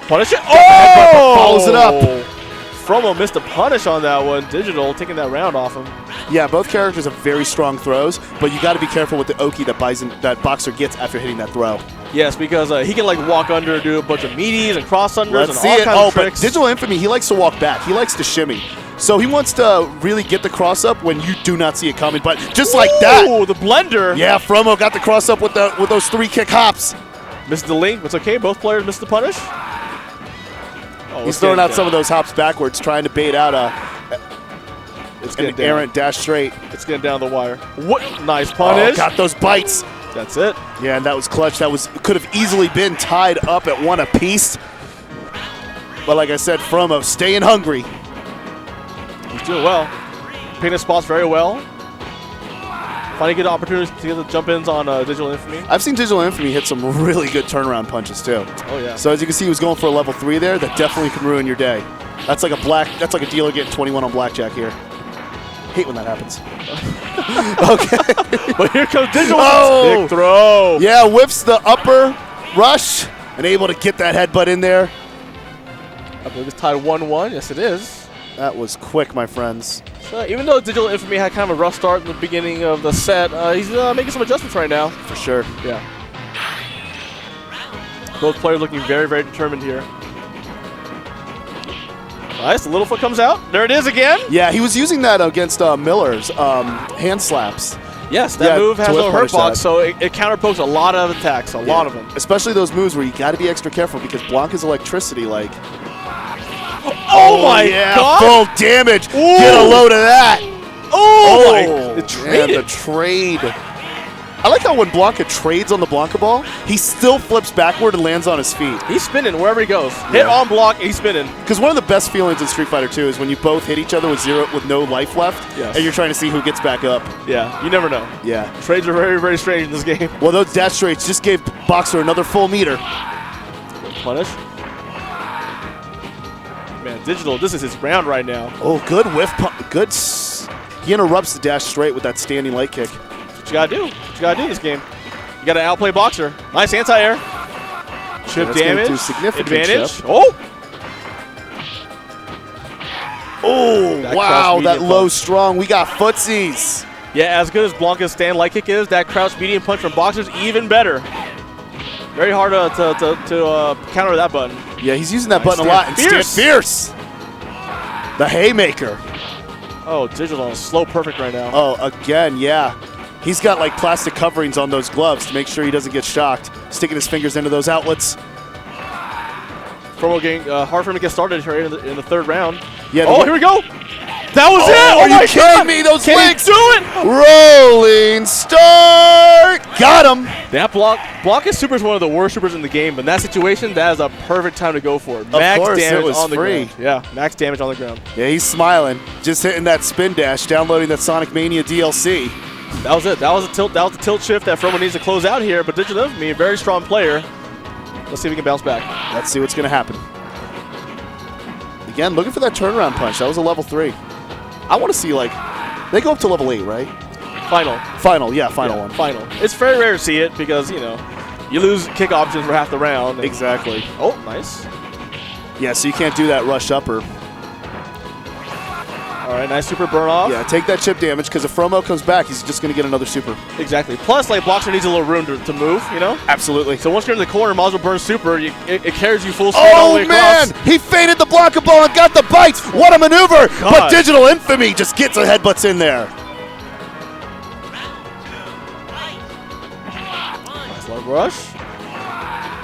Punish it. Oh! Follows it up. Fromo missed a punish on that one. Digital taking that round off him. Yeah, both characters have very strong throws, but you got to be careful with the Oki that Boxer gets after hitting that throw. Yes, because he can like walk under, do a bunch of meaties and cross unders and all kinds of tricks. But Digital Infamy, he likes to walk back. He likes to shimmy. So he wants to really get the cross up when you do not see it coming. But just like that. Oh, the blender. Yeah, Fromo got the cross up with those 3 kick hops. Missed the link. It's okay. Both players missed the punish. Oh, he's throwing out some of those hops backwards, trying to bait out an errant dash straight. It's getting down the wire. What nice punish. Oh, got those bites. That's it. Yeah, and that was clutch. That could have easily been tied up at 1 apiece. But like I said, Fromo staying hungry. He's doing well. Picking his spots very well. Finding good opportunities to get the jump-ins on Digital Infamy. I've seen Digital Infamy hit some really good turnaround punches too. Oh yeah. So as you can see, he was going for a level 3 there. That definitely can ruin your day. That's like a dealer getting 21 on blackjack here. Hate when that happens. Okay. But here comes Digital. Oh! Big throw. Yeah, whiffs the upper rush and able to get that headbutt in there. I believe it's tied 1-1. Yes, it is. That was quick, my friends. So even though Digital Infamy had kind of a rough start in the beginning of the set, he's making some adjustments right now. For sure. Yeah. Both players looking very, very determined here. Nice. The little foot comes out. There it is again. Yeah, he was using that against Miller's hand slaps. Yes, that move has no hurt box, so it counterpokes a lot of attacks, a lot of them. Especially those moves where you got to be extra careful because Blanca's electricity, like... Oh my God! Full damage. Ooh. Get a load of that. Oh, my. It traded. Man, the trade. I like how when Blanca trades on the Blanca ball, he still flips backward and lands on his feet. He's spinning wherever he goes. Hit on block, he's spinning. Because one of the best feelings in Street Fighter 2 is when you both hit each other with no life left, and you're trying to see who gets back up. Yeah, you never know. Yeah. Trades are very, very strange in this game. Well, those dash trades just gave Boxer another full meter. Punish. Man, Digital, this is his round right now. Oh, good whiff. Good. He interrupts the dash straight with that standing light kick. What you gotta do. What you gotta do in this game. You gotta outplay Boxer. Nice anti-air. Chip damage. Do significant advantage. Chip. Oh! Oh, wow, that low strong. We got footsies. Yeah, as good as Blanca's stand light kick is, that crouch medium punch from Boxer's even better. Very hard to counter that button. Yeah, he's using that button a lot. And fierce. The haymaker. Oh, Digital is slow perfect right now. Oh, again, yeah. He's got like plastic coverings on those gloves to make sure he doesn't get shocked. Sticking his fingers into those outlets. Fromo getting hard for him to get started here in the third round. Yeah. Oh, here we go. That was it. Are you kidding me? Those legs. Do it. Rolling start. Got him. That block is super is one of the worst supers in the game, but in that situation, that is a perfect time to go for it. Max damage on the ground. Yeah, max damage on the ground. Yeah, he's smiling. Just hitting that spin dash, downloading that Sonic Mania DLC. That was it. That was a tilt. That was the tilt shift that Fromo needs to close out here. But Digital Infamy, a very strong player. Let's see if we can bounce back. Let's see what's going to happen. Again, looking for that turnaround punch. That was a level 3. I want to see, like, they go up to level 8, right? Final. Final one. Final. It's very rare to see it because, you know, you lose kick options for half the round. Exactly. Oh, nice. Yeah, so you can't do that rush upper. All right, nice super burn off. Yeah, take that chip damage because if Fromo comes back, he's just going to get another super. Exactly. Plus, like, Boxer needs a little room to move, you know? Absolutely. So once you're in the corner, might as well burn super. It carries you full speed all the way across. Oh, man! He feinted the Blanca ball and got the bites. What a maneuver! God. But Digital Infamy just gets a headbutts in there. Nice love rush.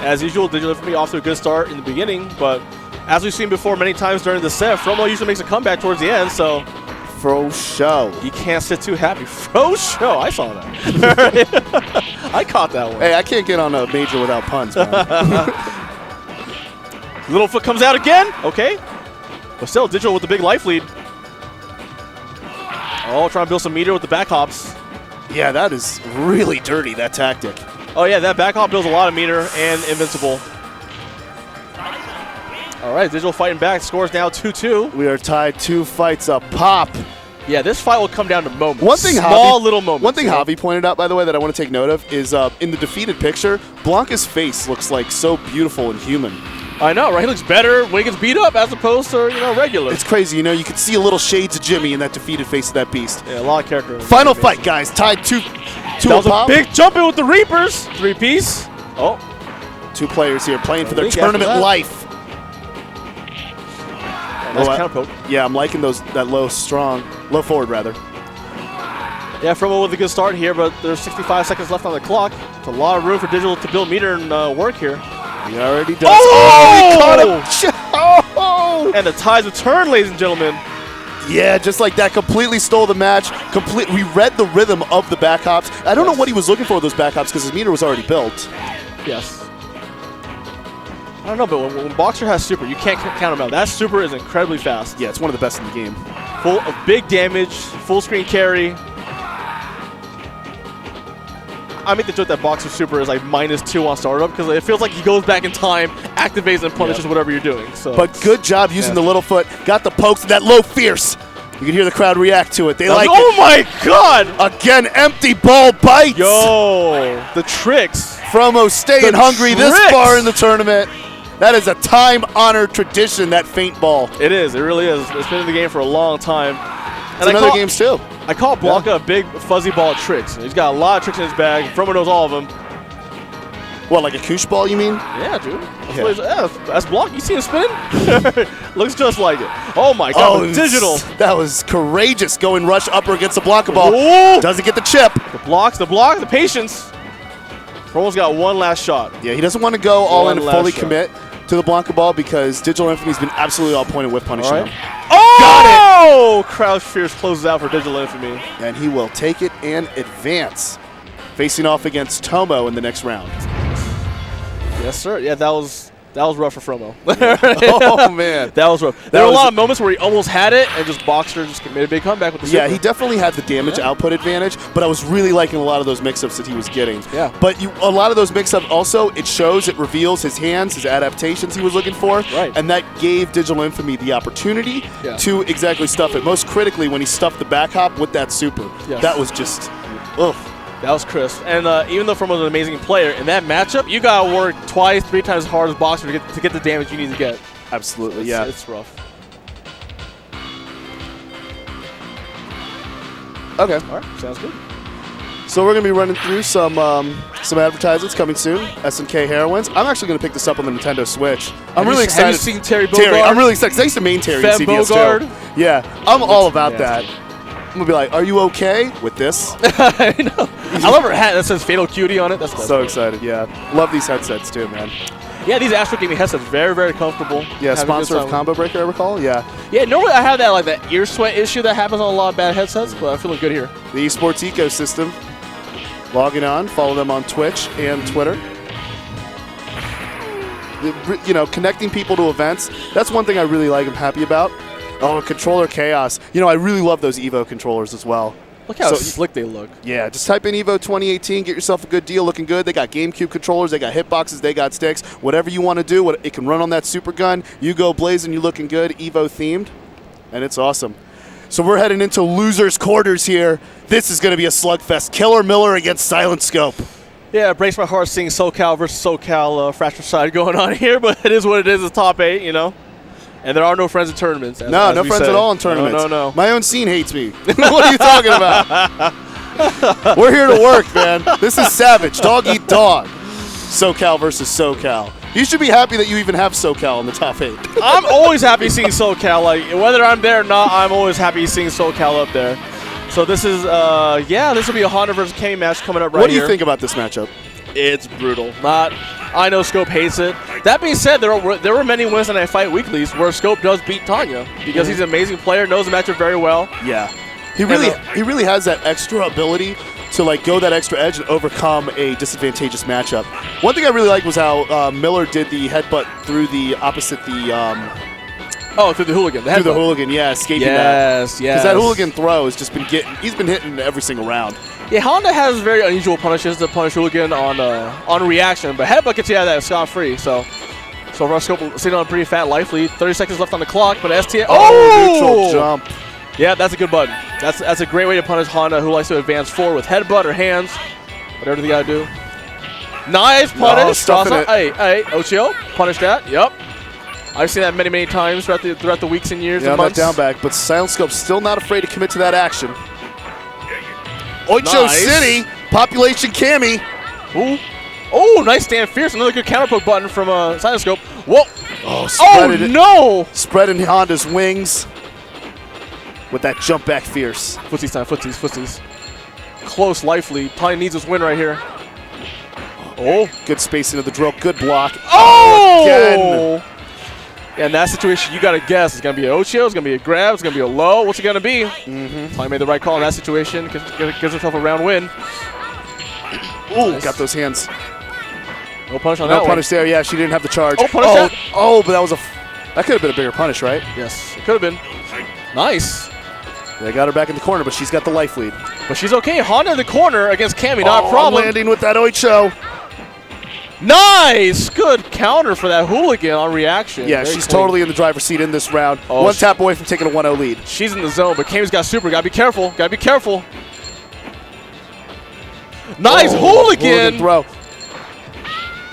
As usual, Digital Infamy off to a good start in the beginning, but as we've seen before many times during the set, Fromo usually makes a comeback towards the end, so Fro show. You can't sit too happy. Fro show. I saw that. I caught that one. Hey, I can't get on a major without puns, man. Little foot comes out again. Okay. But still, Digital with the big life lead. Oh, trying to build some meter with the back hops. Yeah, that is really dirty, that tactic. Oh, yeah, that back hop builds a lot of meter and invincible. All right, Digital fighting back. Scores now 2-2. We are tied 2 fights a pop. Yeah, this fight will come down to moments. One thing little moments. One thing Javi pointed out, by the way, that I want to take note of is in the defeated picture, Blanca's face looks like so beautiful and human. I know, right? He looks better when he gets beat up as opposed to, regular. It's crazy, you could see a little shades of Jimmy in that defeated face of that beast. Yeah, a lot of character. Final fight, guys. Tied 2 that was a big jump in with the Reapers. 3-piece. Oh. 2 players here playing for their tournament life. Nice counter poke. Yeah, I'm liking that low forward rather. Yeah, Fromo with a good start here, but there's 65 seconds left on the clock. It's a lot of room for Digital to build meter and work here. He already does. Oh! He caught him. Oh! And the ties return, ladies and gentlemen. Yeah, just like that, completely stole the match. We read the rhythm of the back hops. I don't know what he was looking for with those back hops because his meter was already built. Yes. I don't know, but when Boxer has super, you can't count him out. That super is incredibly fast. Yeah, it's one of the best in the game. Full of big damage, full screen carry. I make the joke that Boxer super is like -2 on startup because it feels like he goes back in time, activates and punishes whatever you're doing. So, but good job using the little foot. Got the pokes and that low fierce. You can hear the crowd react to it. They like it. Oh my God! Again, empty ball bites. Yo, the tricks. Fromo staying hungry this far in the tournament. That is a time-honored tradition, that feint ball. It is. It really is. It's been in the game for a long time. And in other games, too. I call Blanca a big fuzzy ball of tricks. He's got a lot of tricks in his bag. Fromo knows all of them. What, like a koosh ball, you mean? Yeah, dude. That's Blanca. You see him spinning? Looks just like it. Oh, my God. The Digital. That was courageous going rush upper against the Blanca ball. Ooh. Doesn't get the chip. The block, the patience. Fromo's got one last shot. Yeah, he doesn't want to go all in and fully commit to the Blanca ball because Digital Infamy's been absolutely all pointed with punishing him. Oh! Got it! Oh, Crouch Fierce closes out for Digital Infamy. And he will take it and advance, facing off against Tomo in the next round. Yes, sir. Yeah, that was rough for Fromo. Oh, man. That was rough. There were a lot of moments where he almost had it and just Boxster just made a big comeback with the super. Yeah, he definitely had the damage output advantage, but I was really liking a lot of those mix-ups that he was getting. Yeah. But a lot of those mix-ups also, it shows, it reveals his hands, his adaptations he was looking for, right. And that gave Digital Infamy the opportunity to exactly stuff it. Most critically, when he stuffed the back hop with that super. Yes. That was just, ugh. That was crisp. And even though Fromo was an amazing player, in that matchup, you got to work twice, 3 times as hard as Boxer to get the damage you need to get. Absolutely, yeah. It's rough. Okay. All right, sounds good. So we're going to be running through some advertisements coming soon. SNK Heroines. I'm actually going to pick this up on the Nintendo Switch. I'm really excited. Have you seen Terry Bogard? I'm really excited because I used to main Terry in CDS Bogard? too. Yeah, I'm all about that. I'm going to be like, are you okay with this? I know. I love her hat that says Fatal Cutie on it. That's so excited, yeah. Love these headsets too, man. Yeah, these Astro Gaming headsets very, very comfortable. Yeah, sponsor of Combo Breaker, I recall. Yeah. Yeah, normally I have that ear sweat issue that happens on a lot of bad headsets, but I'm feeling good here. The esports ecosystem. Logging on, follow them on Twitch and Twitter. You know, connecting people to events. That's one thing I really like. I'm happy about. Oh, controller chaos. You know, I really love those EVO controllers as well. Look how slick they look. Yeah, just type in EVO 2018, get yourself a good deal, looking good. They got GameCube controllers, they got hitboxes, they got sticks. Whatever you want to do, it can run on that super gun. You go blazing, you looking good, EVO themed, and it's awesome. So we're heading into losers' quarters here. This is going to be a slugfest. Killer Miller against Silent Scope. Yeah, breaks my heart seeing SoCal versus SoCal fratricide going on here, but it is what it is. It's top 8, you know. And there are no friends in tournaments. No friends at all in tournaments. No. My own scene hates me. What are you talking about? We're here to work, man. This is savage. Dog eat dog. SoCal versus SoCal. You should be happy that you even have SoCal in the top 8. I'm always happy seeing SoCal. Like, whether I'm there or not, I'm always happy seeing SoCal up there. So this is, this will be a Honda versus Kenny match coming up right here. What do you think about this matchup? It's brutal. I know Scope hates it. That being said, there were many Wednesday Night Fight weeklies where Scope does beat Tanya because he's an amazing player, knows the matchup very well. Yeah, he really has that extra ability to like go that extra edge and overcome a disadvantageous matchup. One thing I really liked was how Miller did the headbutt through the through the hooligan. Through the hooligan, yeah, escaping that. Yes. Because that hooligan throw has just been he's been hitting every single round. Yeah, Honda has very unusual punishes to punish hooligan on reaction, but headbutt gets you out of that scot-free. So Scope sitting on a pretty fat life lead. 30 seconds left on the clock, but STA. Neutral jump. Yeah, that's a good button. That's a great way to punish Honda, who likes to advance forward with headbutt or hands, whatever they gotta do. Nice punish. Hey, Ochio, punish that. Yep. I've seen that many times throughout the weeks and years and months. That down back, but Silent Scope's still not afraid to commit to that action. Ocho City, population Cammy. Ooh. Oh, nice stand fierce. Another good counter poke button from Silent Scope. Whoa. Oh, spreading Honda's wings with that jump back fierce. Footsies time, footsies. Close life lead. Tiny needs this win right here. Oh. Good spacing of the drill. Good block. Oh! Again. Yeah, in that situation, you got to guess. It's going to be an Ochio, it's going to be a grab, it's going to be a low. What's it going to be? Tiny made the right call in that situation. Gives himself a round win. Ooh, got those hands. No punish on that one. No punish there. Yeah, she didn't have the charge. Oh, punish that. Oh, but that could have been a bigger punish, right? Yes, it could have been. Nice. They got her back in the corner, but she's got the life lead. But she's okay. Honda in the corner against Cammy, not a problem. Landing with that Oicho. Nice! Good counter for that hooligan on reaction. Yeah, she's totally in the driver's seat in this round. One tap away from taking a 1-0 lead. She's in the zone, but Cammy's got super. Gotta be careful. Nice hooligan throw.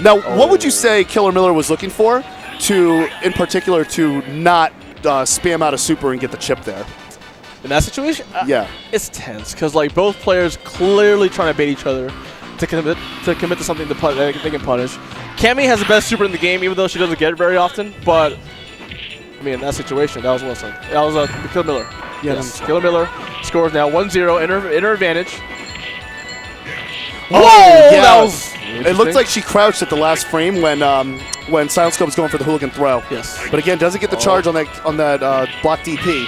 Now, what would you say Killer Miller was looking for in particular, to not spam out a super and get the chip there? In that situation? Yeah. It's tense, because like both players clearly trying to bait each other to commit to something they can punish. Cammy has the best super in the game, even though she doesn't get it very often. But I mean, in that situation, that was Wilson. That was Killer Miller. Yes, Killer Miller scores now 1-0 in her advantage. Whoa! Yeah. That was. It looked like she crouched at the last frame when Silent Scope was going for the hooligan throw. Yes. But again, doesn't get the charge on that block DP.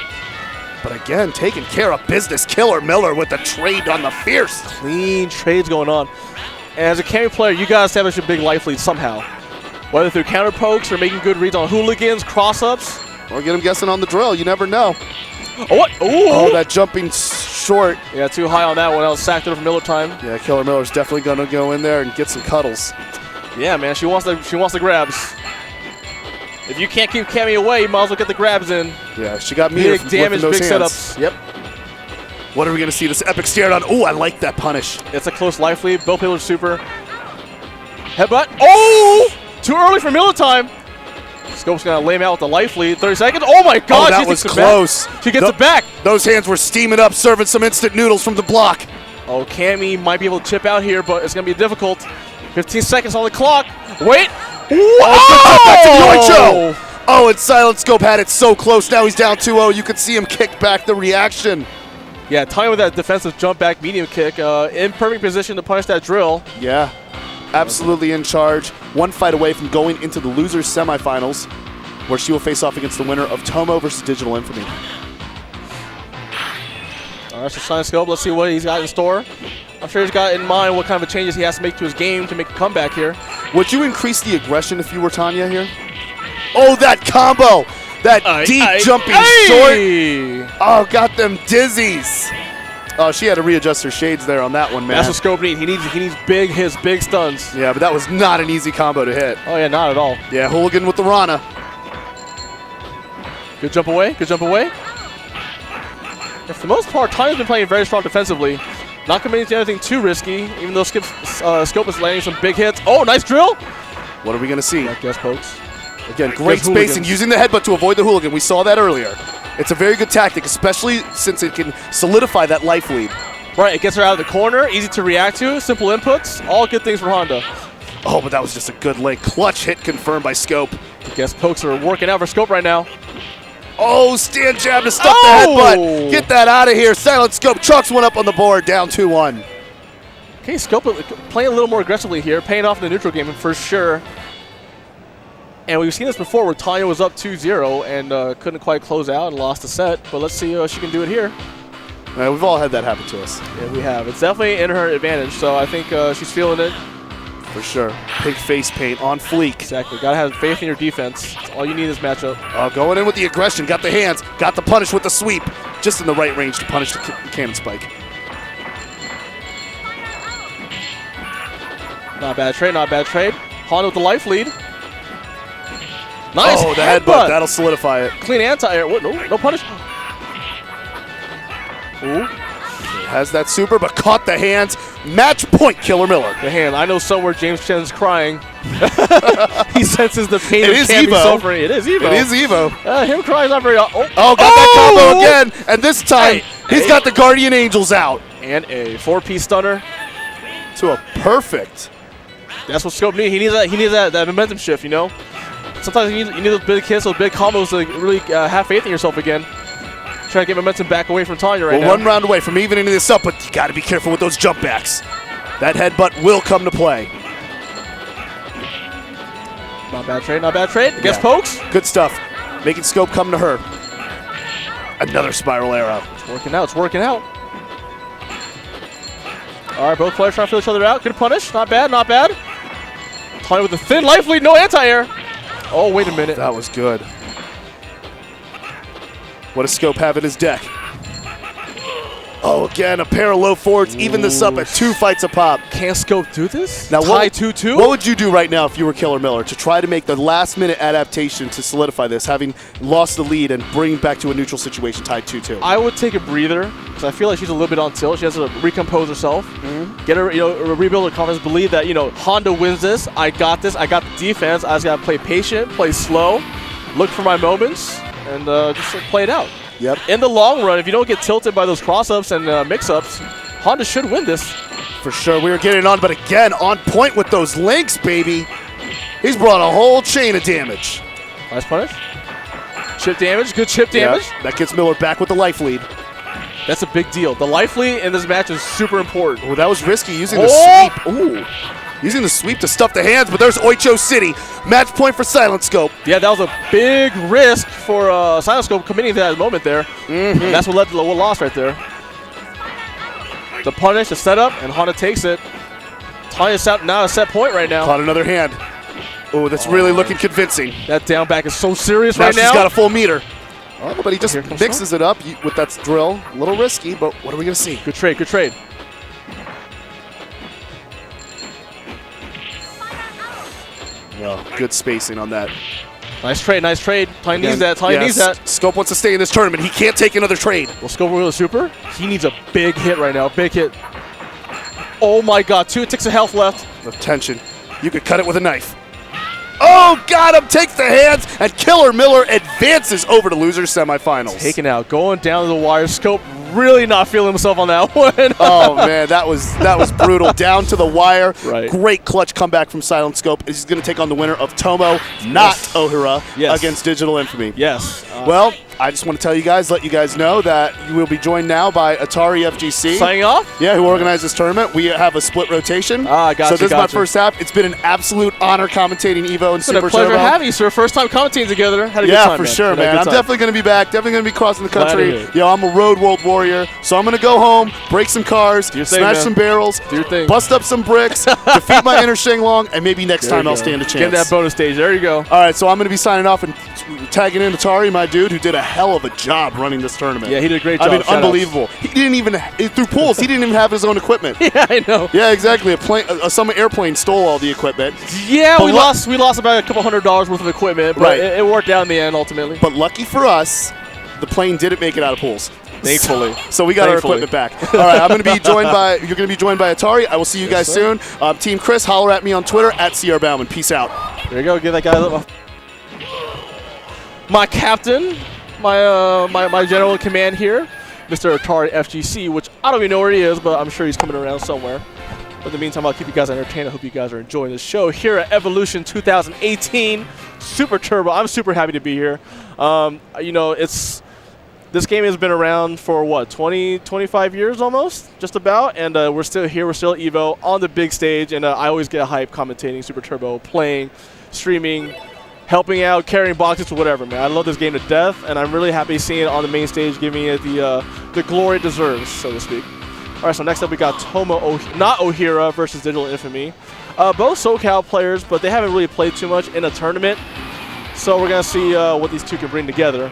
But again, taking care of business. Killer Miller with the trade on the fierce. Clean trades going on. And as a Cammy player, you got to establish a big life lead somehow. Whether through counter pokes or making good reads on hooligans, cross-ups. Or get him guessing on the drill. You never know. Oh, what? Ooh. Oh, that jumping short. Yeah, too high on that one. That was sacked over Miller time. Yeah, Killer Miller's definitely going to go in there and get some cuddles. Yeah, man, she wants the grabs. If you can't keep Cammy away, you might as well get the grabs in. Yeah, she got me. Big damage, big setups. Yep. What are we going to see? This epic stare down. Oh, I like that punish. It's a close life lead. Both people are super. Headbutt. Oh! Too early for Miller time. Scope's going to lay him out with the life lead. 30 seconds. Oh, my God. Oh, that was close. She gets it back. Those hands were steaming up, serving some instant noodles from the block. Oh, Cammy might be able to chip out here, but it's going to be difficult. 15 seconds on the clock. Wait. Oh, oh, and Silent Scope had it so close. Now he's down 2-0. You could see him kick back the reaction. Yeah, Tanya with that defensive jump back medium kick. In perfect position to punish that drill. Yeah, absolutely in charge. One fight away from going into the losers semifinals, where she will face off against the winner of Tomo versus Digital Infamy. All right, so Silent Scope, let's see what he's got in store. I'm sure he's got in mind what kind of changes he has to make to his game to make a comeback here. Would you increase the aggression if you were Tanya here? Oh, that combo! That deep jumping short. Oh, got them dizzies. Oh, she had to readjust her shades there on that one, man. That's what Scope needs. He needs big hits, big stuns. Yeah, but that was not an easy combo to hit. Oh, yeah, not at all. Yeah, Hooligan with the Rana. Good jump away. Good jump away. For the most part, Tanya's been playing very strong defensively. Not committing to anything too risky, even though Scope is landing some big hits. Oh, nice drill. What are we going to see? I guess pokes. Again, great spacing, using the headbutt to avoid the hooligan. We saw that earlier. It's a very good tactic, especially since it can solidify that life lead. Right, it gets her out of the corner, easy to react to, simple inputs, all good things for Honda. Oh, but that was just a good link. Clutch hit confirmed by Scope. I guess pokes are working out for Scope right now. Oh, stand jab to stop the headbutt. Get that out of here. Silent Scope chucks one up on the board, down 2-1. Okay, Scope playing a little more aggressively here, paying off in the neutral game for sure. And we've seen this before where Tanya was up 2-0 and couldn't quite close out and lost the set. But let's see if she can do it here. We've all had that happen to us. Yeah, we have. It's definitely in her advantage, so I think she's feeling it. For sure. Big face paint on fleek. Exactly. Got to have faith in your defense. That's all you need in this matchup. Going in with the aggression. Got the hands. Got the punish with the sweep. Just in the right range to punish the cannon spike. Not bad trade. Not bad trade. Honda with the life lead. Nice. Oh, the headbutt. That'll solidify it. Clean anti-air. No punish. Ooh. Has that super, but caught the hands. Match point, Killer Miller. The hand. I know somewhere James Chen's crying. He senses the pain of EVO. suffering. It is EVO. It is EVO. Him crying is not very... got that combo again. And this time, he's got the Guardian Angels out. And a 4-piece stunner. To a perfect. That's what Scope needs. He needs that momentum shift, you know? Sometimes you need those big hits, those big combos to really have faith in yourself again. Trying to get momentum back away from Tanya right now. One round away from evening this up, but you got to be careful with those jump backs. That headbutt will come to play. Not bad trade, not bad trade. Against pokes. Good stuff. Making Scope come to her. Another spiral arrow. It's working out, it's working out. All right, both players trying to feel each other out. Good punish, not bad, not bad. Tanya with the thin life lead, no anti-air. Oh, wait a minute. That was good. What does Scope have in his deck? Oh, again, a pair of low forwards. Even this up at 2 fights a pop. Can Scope do this? Now, tie 2-2? What would you do right now if you were Killer Miller to try to make the last-minute adaptation to solidify this, having lost the lead and bring back to a neutral situation tied 2-2? I would take a breather because I feel like she's a little bit on tilt. She has to recompose herself, get her, rebuild her confidence, believe that, Honda wins this. I got this. I got the defense. I just got to play patient, play slow, look for my moments, and just play it out. Yep. In the long run, if you don't get tilted by those cross-ups and mix-ups, Honda should win this. For sure. We were getting on, but again, on point with those links, baby. He's brought a whole chain of damage. Nice punish. Chip damage. Good chip damage. Yep. That gets Miller back with the life lead. That's a big deal. The life lead in this match is super important. Oh, that was risky using the sweep. Ooh. Using the sweep to stuff the hands, but there's Oicho City. Match point for Silent Scope. Yeah, that was a big risk for Silent Scope committing to that moment there. That's what led to the loss right there. The punish, the setup, and Honda takes it. Tanya's out now a set point right now. Caught another hand. Oh, that's really looking convincing. That down back is so serious now right now. She's got a full meter. Oh, but he just mixes it up with that drill. A little risky, but what are we going to see? Good trade, good trade. Oh, good spacing on that. Nice trade, nice trade. Tanya needs that, Tanya needs that. Scope wants to stay in this tournament. He can't take another trade. Will Scope with a super? He needs a big hit right now, big hit. Oh my god, 2 ticks of health left. Attention. You could cut it with a knife. Oh, got him! Takes the hands, and Killer Miller advances over to losers semifinals. Taken out, going down to the wire. Scope really not feeling himself on that one. Oh man, that was brutal. Down to the wire. Right. Great clutch comeback from Silent Scope. He's going to take on the winner of Tomo, not Ohira, against Digital Infamy. Yes. Well, I just want to tell you guys, let you guys know that you will be joined now by Atari FGC. Signing off? Yeah, who organized this tournament. We have a split rotation. Gotcha, so this is my first half. It's been an absolute honor commentating EVO and Super Turbo. It's been a pleasure having you, sir. First time commentating together. Had a good time, for sure, man. I'm definitely going to be back. Definitely going to be crossing the country. Yo, I'm a road world warrior, so I'm going to go home, break some cars, smash some barrels, bust up some bricks, defeat my inner Shenglong, and maybe next time I'll stand a chance. Get that bonus stage. There you go. All right, so I'm going to be signing off and tagging in Atari, my dude, who did a hell of a job running this tournament. Yeah, he did a great job. I mean, unbelievable. He didn't even, through pools, he didn't even have his own equipment. Yeah, I know. Yeah, exactly. Some airplane stole all the equipment. Yeah, but we lost about a couple $100 worth of equipment, but it worked out in the end ultimately. But lucky for us, the plane didn't make it out of pools. Thankfully. So we got our equipment back. All right, you're going to be joined by Atari. I will see you guys soon. Team Chris, holler at me on Twitter at CR Bauman. Peace out. There you go. Give that guy a little. My captain, my general in command here, Mr. Atari FGC, which I don't even know where he is, but I'm sure he's coming around somewhere. But in the meantime, I'll keep you guys entertained. I hope you guys are enjoying the show here at Evolution 2018 Super Turbo. I'm super happy to be here. You know, this game has been around for what, 25 years almost, just about, and we're still here. We're still at EVO on the big stage, and I always get hype commentating Super Turbo, playing, streaming, helping out, carrying boxes, whatever, man. I love this game to death, and I'm really happy seeing it on the main stage, giving it the glory it deserves, so to speak. All right, so next up we got Tomo, not Ohira, versus Digital Infamy. Both SoCal players, but they haven't really played too much in a tournament, so we're going to see what these two can bring together.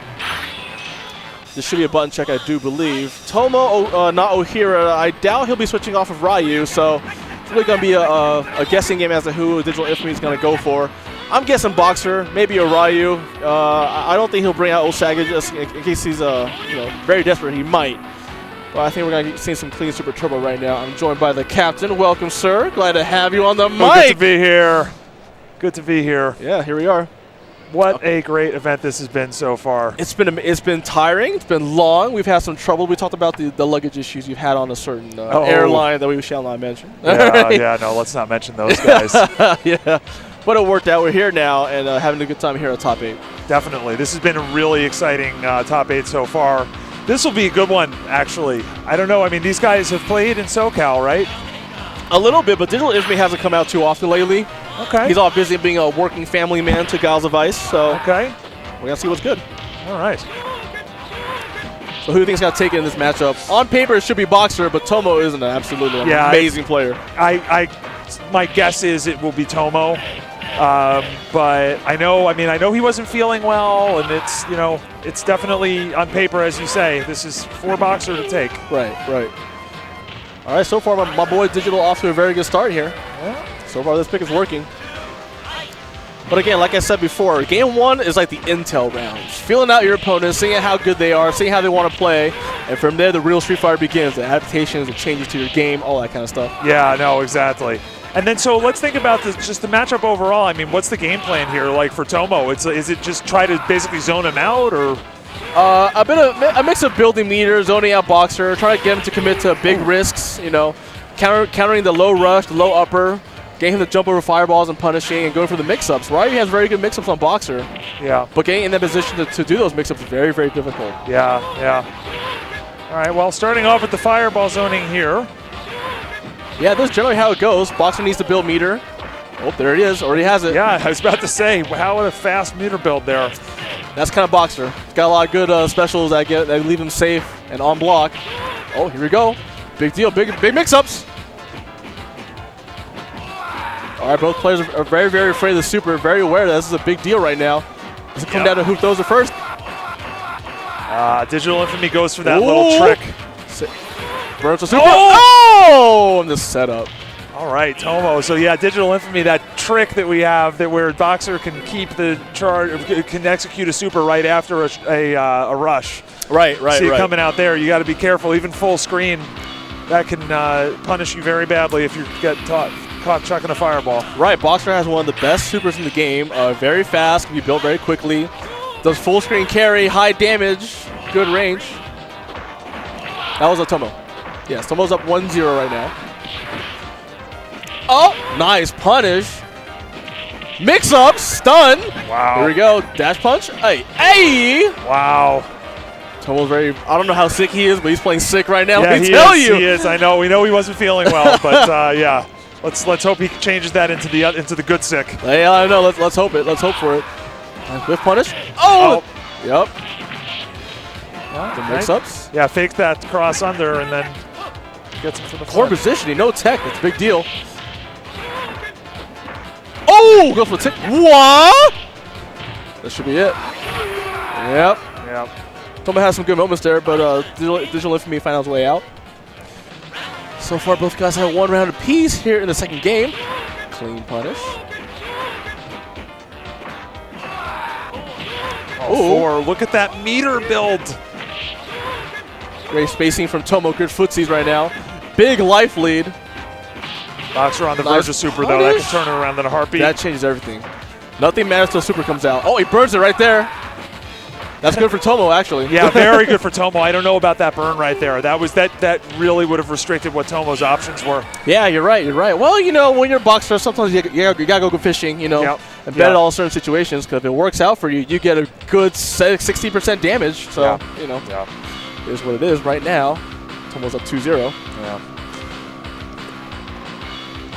This should be a button check, I do believe. Tomo, not Ohira, I doubt he'll be switching off of Ryu, so it's really going to be a guessing game as to who Digital Infamy is going to go for. I'm guessing Boxer, maybe a Ryu. I don't think he'll bring out Osaka just in case he's very desperate. He might. But I think we're going to see some clean Super Turbo right now. I'm joined by the captain. Welcome, sir. Glad to have you on the mic. Good to be here. Good to be here. Yeah, here we are. What a great event this has been so far. It's been tiring. It's been long. We've had some trouble. We talked about the luggage issues you've had on a certain airline that we shall not mention. Yeah, no, let's not mention those guys. Yeah, but it worked out. We're here now and having a good time here at Top 8. Definitely. This has been a really exciting Top 8 so far. This will be a good one, actually. I don't know. I mean, these guys have played in SoCal, right? A little bit, but Digital Infamy hasn't come out too often lately. Okay. He's all busy being a working family man to Gals of Ice, so we're going to see what's good. All right. So who do you think's going to take it in this matchup? On paper, it should be Boxer, but Tomo is an absolutely amazing player. My guess is it will be Tomo. But I know he wasn't feeling well, and it's definitely on paper, as you say. This is for Boxer to take. Right. All right, so far my boy Digital off to a very good start here. Yeah. So far this pick is working. But again, like I said before, game one is like the intel rounds. Feeling out your opponents, seeing how good they are, seeing how they want to play, and from there the real Street Fighter begins. The adaptations, the changes to your game, all that kind of stuff. Yeah, no, exactly. And then so let's think about just the matchup overall. I mean, what's the game plan here like for Tomo? Is it just try to basically zone him out, or? A mix of building meters, zoning out Boxer, trying to get him to commit to big risks, countering the low rush, the low upper, getting him to jump over fireballs and punishing and going for the mix-ups. Ryu has very good mix-ups on Boxer. Yeah. But getting in that position to do those mix-ups is very, very difficult. Yeah. All right, well, starting off with the fireball zoning here. Yeah, that's generally how it goes. Boxer needs to build meter. Oh, there it is. Already has it. Yeah, I was about to say, how a fast meter build there. That's kind of Boxer. He's got a lot of good specials that leave him safe and on block. Oh, here we go. Big deal. Big mix-ups. All right, both players are very, very afraid of the super. Very aware that this is a big deal right now. Does it come down to who throws it first? Digital Infamy goes for that little trick. Burns the super. Oh! And the setup. All right, Tomo. So yeah, Digital Infamy, that trick that we have that where Boxer can keep the charge, can execute a super right after a rush. Right. See it coming out there. You got to be careful. Even full screen, that can punish you very badly if you get caught chucking a fireball. Right. Boxer has one of the best supers in the game. Very fast, can be built very quickly. Does full screen carry, high damage, good range. That was a Tomo. Yes, Tomo's up 1-0 right now. Oh, nice punish. Mix up, stun. Wow. Here we go. Dash punch. Hey. Wow. Tomo's very, I don't know how sick he is, but he's playing sick right now. Yeah, Let me tell you. He is. I know. We know he wasn't feeling well, but yeah. Let's hope he changes that into the good sick. Yeah, I know. Let's hope it. Let's hope for it. Whiff punish. Oh. Yep. The mix-ups. Yeah, fakes that cross under and then gets him from the core front. positioning, no tech. That's a big deal. Oh, goes for the tick. What? That should be it. Yep. Tomo has some good moments there, but Digital Infamy found his way out. So far, both guys have 1 round apiece here in the second game. Clean punish. Oh, look at that meter build. Great spacing from Tomo. Good footsies right now. Big life lead. Boxer on the verge of super, though. That can turn it around in a heartbeat. That changes everything. Nothing matters till super comes out. Oh, he burns it right there. That's good for Tomo, actually. Yeah, very good for Tomo. I don't know about that burn right there. That really would have restricted what Tomo's options were. Yeah, you're right. Well, you know, when you're a boxer, sometimes you gotta go fishing, you know, and bet it all certain situations. Because if it works out for you, you get a good 60% damage. So, you know, it is what it is right now. Tomo's up 2-0. Yeah.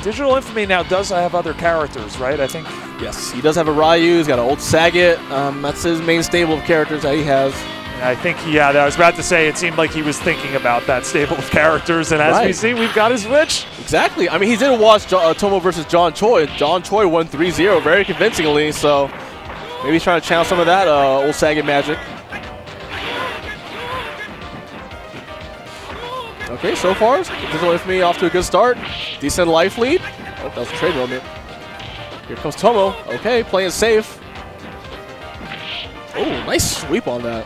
Digital Infamy now does have other characters, right? I think. Yes, he does have a Ryu. He's got an old Sagat. That's his main stable of characters that he has. I think, I was about to say, it seemed like he was thinking about that stable of characters, and as we see, we've got his switch. Exactly. I mean, he did watch Tomo versus John Choi. John Choi won 3-0 very convincingly, so maybe he's trying to channel some of that old Sagat magic. Okay, so far, Digital Infamy off to a good start. Decent life lead. Oh, that was a trade moment. Here comes Tomo. Okay, playing safe. Oh, nice sweep on that.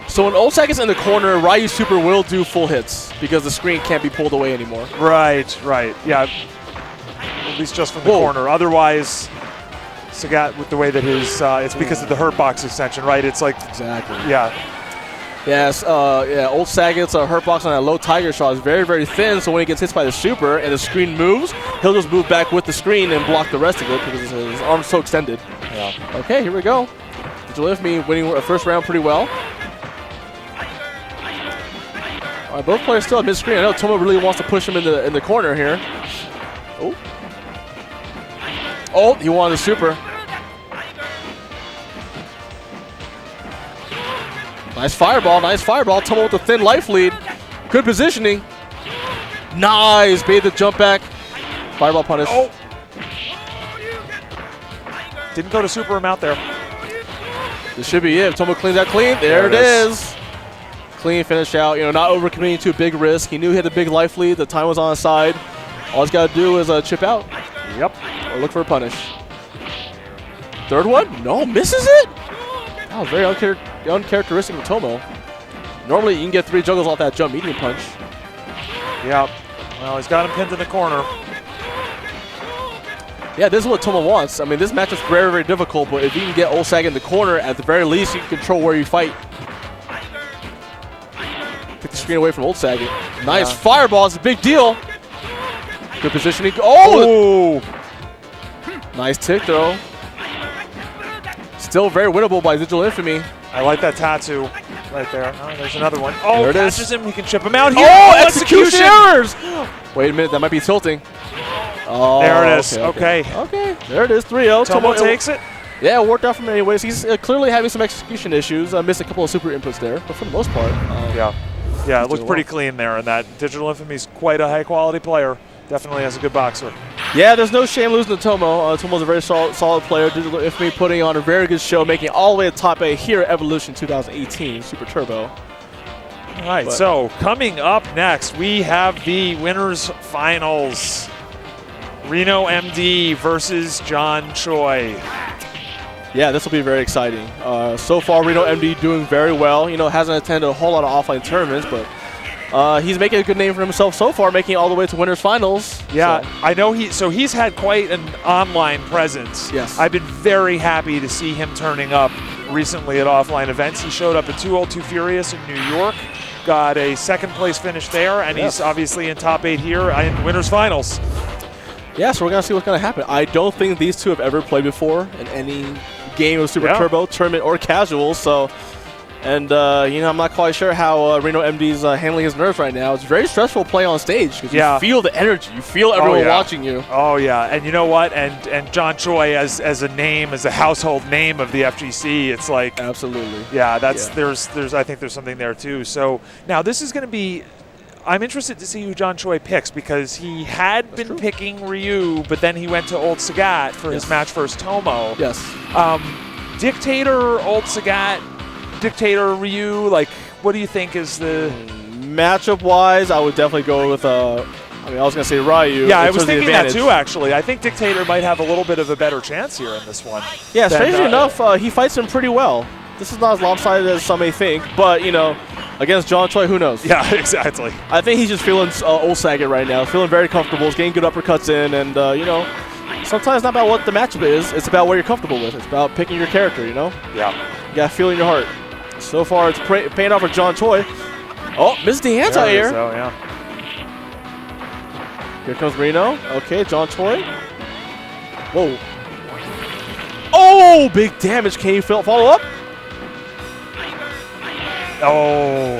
So when old Sagat's in the corner, Ryu Super will do full hits because the screen can't be pulled away anymore. Right. Yeah, at least just from the corner. Otherwise, Sagat, with the way that his, it's because of the hurt box extension, right? It's like, exactly. Yeah. Yes, old Sagat's hurt box on that low tiger shot is very, very thin, so when he gets hit by the super and the screen moves, he'll just move back with the screen and block the rest of it because his arm's so extended. Yeah. Okay, here we go. Digital Infamy winning a first round pretty well. All right, both players still at mid-screen. I know Tomo really wants to push him in the corner here. Oh, he wanted a super. Nice fireball. Tomo with a thin life lead. Good positioning. Nice. Bait the jump back. Fireball punish. Oh. Didn't go to super him out there. This should be it. If Tomo cleans that clean. There it is. Clean finish out. You know, not overcommitting to a big risk. He knew he had the big life lead. The time was on his side. All he's got to do is chip out. Yep. Or look for a punish. Third one. No, misses it. That was very uncharacteristic of Tomo. Normally, you can get 3 juggles off that jump medium punch. Yeah. Well, he's got him pinned in the corner. Yeah, this is what Tomo wants. I mean, this match is very, very difficult, but if you can get old Sagat in the corner, at the very least, you can control where you fight. Take the screen away from old Sagat. Nice fireball. It's a big deal. Good positioning. Oh! Nice tick, though. Still very winnable by Digital Infamy. I like that tattoo. right there. Oh, there's another one. Oh, there it catches is. him. He can chip him out here. Oh, execution errors! Wait a minute, that might be tilting. Oh, there it is. Okay. There it is, 3-0. Tomo takes it. Yeah, it worked out for him anyways. He's clearly having some execution issues. Missed a couple of super inputs there, but for the most part. Yeah, it looked pretty clean there, and that Digital Infamy's quite a high-quality player. Definitely has a good boxer. Yeah, there's no shame losing to Tomo. Tomo's a very solid player. Digital Infamy putting on a very good show, making it all the way to top 8 here at Evolution 2018 Super Turbo. All right, so coming up next, we have the winners finals. Reno MD versus John Choi. Yeah, this will be very exciting. So far, Reno MD doing very well. You know, hasn't attended a whole lot of offline tournaments, but he's making a good name for himself so far, making it all the way to winners finals. Yeah, so. I know he's had quite an online presence. Yes. I've been very happy to see him turning up recently at offline events. He showed up at 2 Old 2 Furious in New York, got a second place finish there, and he's obviously in top 8 here in winners finals. Yeah, so we're going to see what's going to happen. I don't think these two have ever played before in any game of Super Turbo, tournament, or casual. So, and, you know, I'm not quite sure how Reno MD's handling his nerves right now. It's very stressful playing on stage because you feel the energy. You feel everyone watching you. Oh, yeah. And you know what? And John Choi, as a name, as a household name of the FGC, it's like... Absolutely. Yeah, there's I think there's something there, too. So, now this is going to be... I'm interested to see who John Choi picks because he had been picking Ryu, but then he went to Old Sagat for his match versus Tomo. Yes. Dictator, Old Sagat, Dictator, Ryu, like, what do you think is the... Matchup-wise, I would definitely go with, I was going to say Ryu. Yeah, I was thinking that too, actually. I think Dictator might have a little bit of a better chance here in this one. Yeah, strangely enough, he fights him pretty well. This is not as lopsided as some may think, but, you know, against John Choi, who knows? Yeah, exactly. I think he's just feeling Old Sagat right now, feeling very comfortable. He's getting good uppercuts in, and, you know, sometimes it's not about what the matchup is. It's about what you're comfortable with. It's about picking your character, you know? Yeah. You got to feel in your heart. So far, it's paying off for John Choi. Oh, misses the anti-air. So, yeah. Here comes Reno. Okay, John Choi. Whoa. Oh, big damage. Can you follow up? Oh.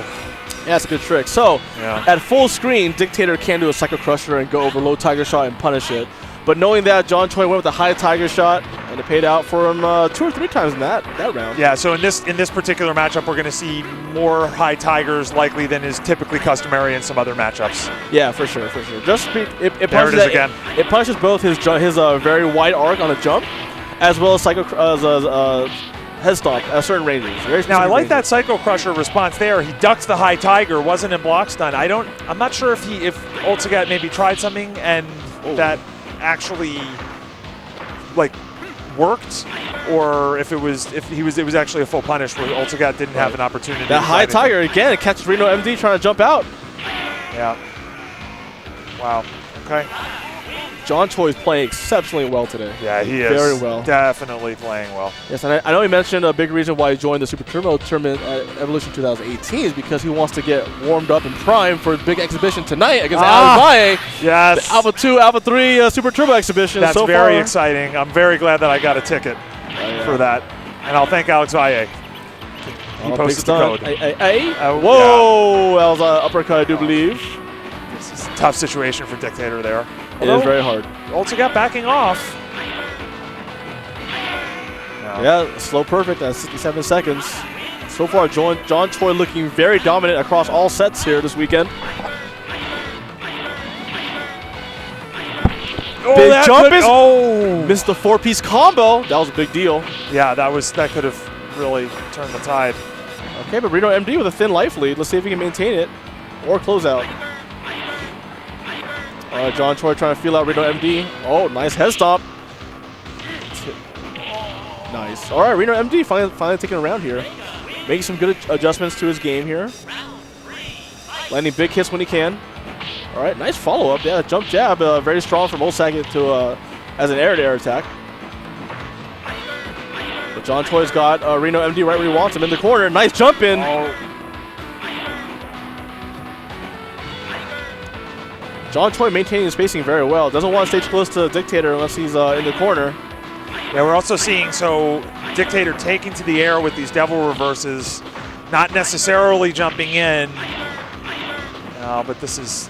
Yeah, that's a good trick. So, at full screen, Dictator can do a Psycho Crusher and go over low Tiger Shot and punish it. But knowing that, John Choi went with a high Tiger Shot, and it paid out for him 2 or 3 times in that round. Yeah, so in this particular matchup, we're going to see more high Tigers likely than is typically customary in some other matchups. Yeah, for sure, for sure. Just it there it is again. It punishes both his very wide arc on a jump, as well as head stomp at certain ranges. Now I like that Psycho Crusher response there. He ducks the high Tiger, wasn't in block stun. I'm not sure if Old Sagat maybe tried something and that actually like worked, or if it was actually a full punish where Old Sagat didn't have an opportunity. That high Tiger again, it catches Reno MD trying to jump out. Yeah. Wow. Okay. John Choi is playing exceptionally well today. Yeah, he is. Very well. Definitely playing well. Yes, and I know he mentioned a big reason why he joined the Super Turbo tournament at Evolution 2018 is because he wants to get warmed up and primed for the big exhibition tonight against Alvaye. Yes. The Alpha 2, Alpha 3 Super Turbo exhibition. That's very exciting. I'm very glad that I got a ticket for that. And I'll thank Alex Valle. He posted the code. Whoa! That was an uppercut, I do believe. This is a tough situation for Dictator there. It is very hard. Old Sagat backing off. Yeah, slow perfect at 67 seconds. So far, John Choi looking very dominant across all sets here this weekend. Big jump is missed the 4-piece combo. That was a big deal. Yeah, that could have really turned the tide. Okay, but Reno MD with a thin life lead. Let's see if he can maintain it or close out. John Choi trying to feel out Reno MD. Oh, nice head stomp. Nice. All right, Reno MD finally taking a round here. Making some good adjustments to his game here. Landing big hits when he can. All right, nice follow-up. Yeah, jump jab, very strong from Old Sagat to as an air-to-air attack. But John Choi's got Reno MD right where he wants him in the corner. Nice jump in. John Choi maintaining his spacing very well. Doesn't want to stay too close to Dictator unless he's in the corner. Yeah, we're also seeing Dictator taking to the air with these devil reverses. not necessarily jumping in. No, but this is...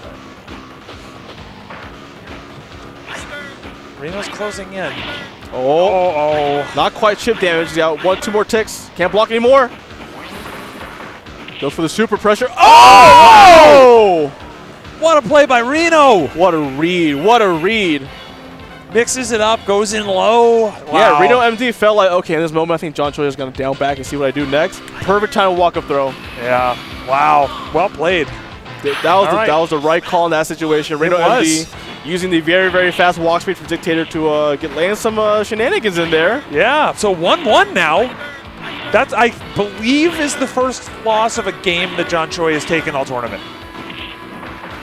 Reno's closing in. Oh, not quite chip damage. He's got 1-2 more ticks. Can't block anymore. Goes for the super pressure. Oh! What a play by Reno! What a read. What a read. Mixes it up, goes in low. Wow. Yeah, Reno MD felt like, okay, in this moment, I think John Choi is going to down back and see what I do next. Perfect time to walk-up throw. Yeah. Wow. Well played. That was the right call in that situation. Reno MD using the very, very fast walk speed from Dictator to land some shenanigans in there. Yeah. So 1-1 now. That, I believe, is the first loss of a game that John Choi has taken all tournament.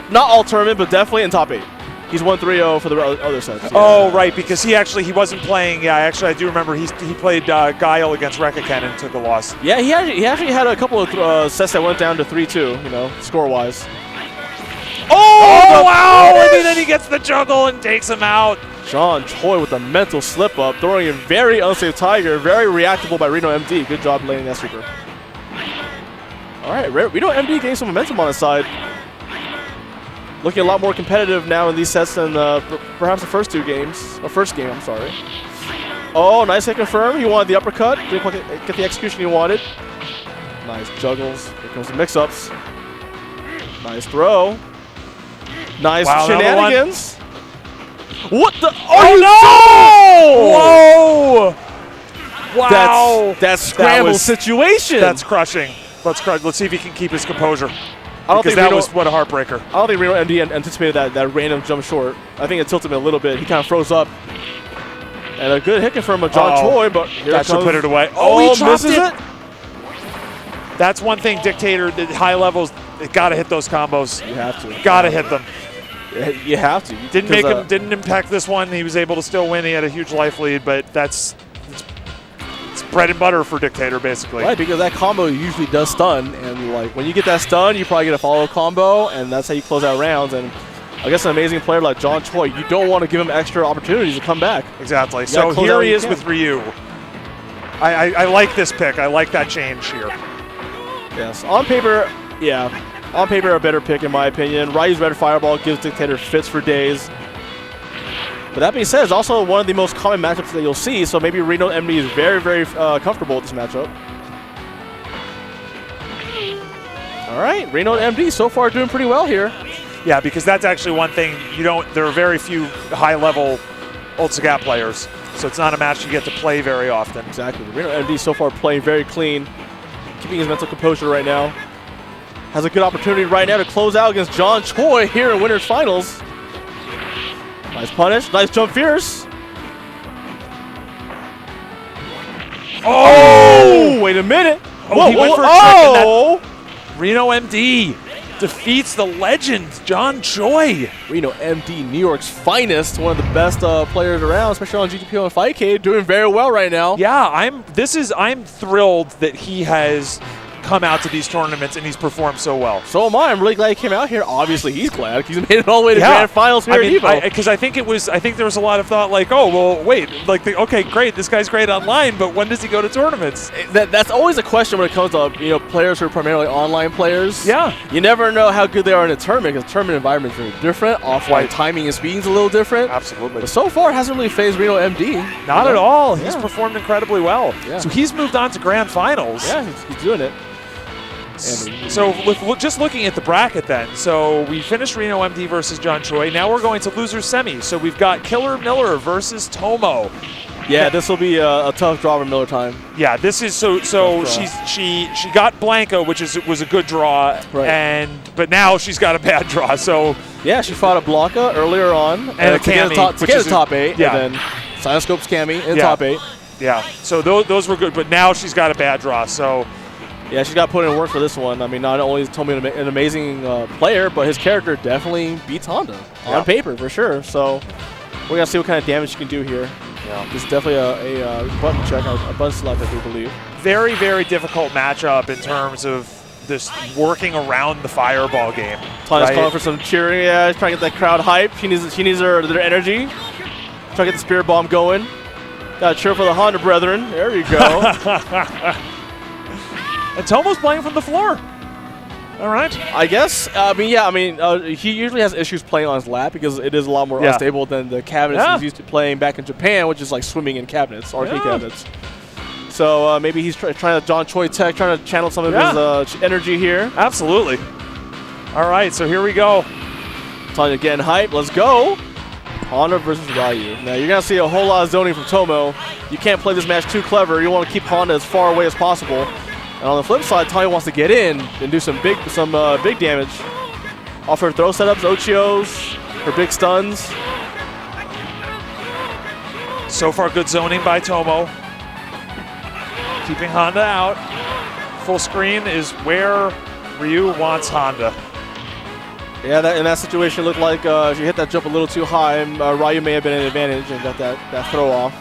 Not all tournament, but definitely in top 8. He's won 3-0 for the other sets. Yeah. Oh, right, because he wasn't playing. Yeah, actually, I do remember he played Guile against Rekaken and took a loss. Yeah, he actually had a couple of sets that went down to 3-2, you know, score-wise. Oh, wow! And then he gets the juggle and takes him out. John Choi with a mental slip-up, throwing a very unsafe Tiger, very reactable by Reno MD. Good job landing that super. All right, Reno MD getting some momentum on his side. Looking a lot more competitive now in these sets than perhaps the first 2 games. Or first game, I'm sorry. Oh, nice hit confirm. He wanted the uppercut. Didn't quite get the execution he wanted. Nice juggles. Here comes the mix-ups. Nice throw. Nice shenanigans. What the? Oh, no! Whoa! Wow! That's scramble situation. That's crushing. Let's see if he can keep his composure. I don't think that was what a heartbreaker. I don't think Reno MD anticipated that random jump short. I think it tilted him a little bit. He kind of froze up. And a good hit confirm of John Choi, but that should put it away. Oh, he misses it. That's one thing, Dictator, the high levels, they got to hit those combos. You have to. Got to hit them. You have to. Didn't impact this one. He was able to still win. He had a huge life lead, but it's bread and butter for Dictator, basically. Right, because that combo usually does stun, and like when you get that stun, you probably get a follow combo, and that's how you close out rounds. And I guess an amazing player like John Choi, you don't want to give him extra opportunities to come back. Exactly. So here he is with Ryu. I like this pick. I like that change here. Yes, on paper, yeah. On paper, a better pick in my opinion. Ryu's Red Fireball gives Dictator fits for days. But that being said, it's also one of the most common matchups that you'll see, so maybe Reno MD is very, very comfortable with this matchup. All right, Reno MD so far doing pretty well here. Yeah, because that's actually one thing there are very few high-level Old Sagat players, so it's not a match you get to play very often. Exactly. Reno MD so far playing very clean, keeping his mental composure right now. Has a good opportunity right now to close out against John Choi here in Winners Finals. Nice punish, nice jump fierce. Oh, wait a minute. Oh, he went for a trick in that. Reno MD defeats the legend, John Choi. Reno MD, New York's finest, one of the best players around, especially on GTPO and Fightcade, doing very well right now. Yeah, I'm thrilled that he has come out to these tournaments and he's performed so well. So am I. I'm really glad he came out here. Obviously, he's glad. He's made it all the way to Grand Finals here at EVO. Because I think there was a lot of thought like, oh, well, wait, okay, great, this guy's great online, but when does he go to tournaments? That's always a question when it comes to players who are primarily online players. Yeah. You never know how good they are in a tournament because the tournament environment is very different. Offline timing and speeding is a little different. Absolutely. But so far, it hasn't really phased Reno MD. Not at all. He's performed incredibly well. Yeah. So he's moved on to Grand Finals. Yeah, he's doing it. So just looking at the bracket then, so we finished Reno MD versus John Choi. Now we're going to loser semi. So we've got Killer Miller versus Tomo. Yeah, this will be a tough draw for Miller time. Yeah, this is so she got Blanca, which was a good draw, right. But now she's got a bad draw. So yeah, she fought a Blanca earlier on and a Cammy, to get the top 8, yeah. And then Sinoscope's Cammy in top 8. Yeah, so those were good, but now she's got a bad draw. So. Yeah, she's got to put in work for this one. I mean, not only is Tomo an amazing player, but his character definitely beats Honda on paper for sure. So we're going to see what kind of damage she can do here. Yeah. This is definitely a button check, a button select, I do believe. Very, very difficult matchup in terms of this working around the fireball game. Tana's calling for some cheering. Yeah, she's trying to get that crowd hype. She needs their energy. Trying to get the spirit bomb going. Got to cheer for the Honda brethren. There you go. And Tomo's playing from the floor. All right. I guess. He usually has issues playing on his lap because it is a lot more unstable than the cabinets he's used to playing back in Japan, which is like swimming in cabinets, arcade cabinets. So maybe he's trying to John Choi tech, trying to channel some of his energy here. Absolutely. All right, so here we go. Tanya getting hype. Let's go. Honda versus Ryu. Now you're gonna see a whole lot of zoning from Tomo. You can't play this match too clever. You want to keep Honda as far away as possible. And on the flip side, Tanya wants to get in and do some big damage. Off her throw setups, Ochios, her big stuns. So far, good zoning by Tomo. Keeping Honda out. Full screen is where Ryu wants Honda. Yeah, in that situation, it looked like if you hit that jump a little too high, Ryu may have been an advantage and got that throw off.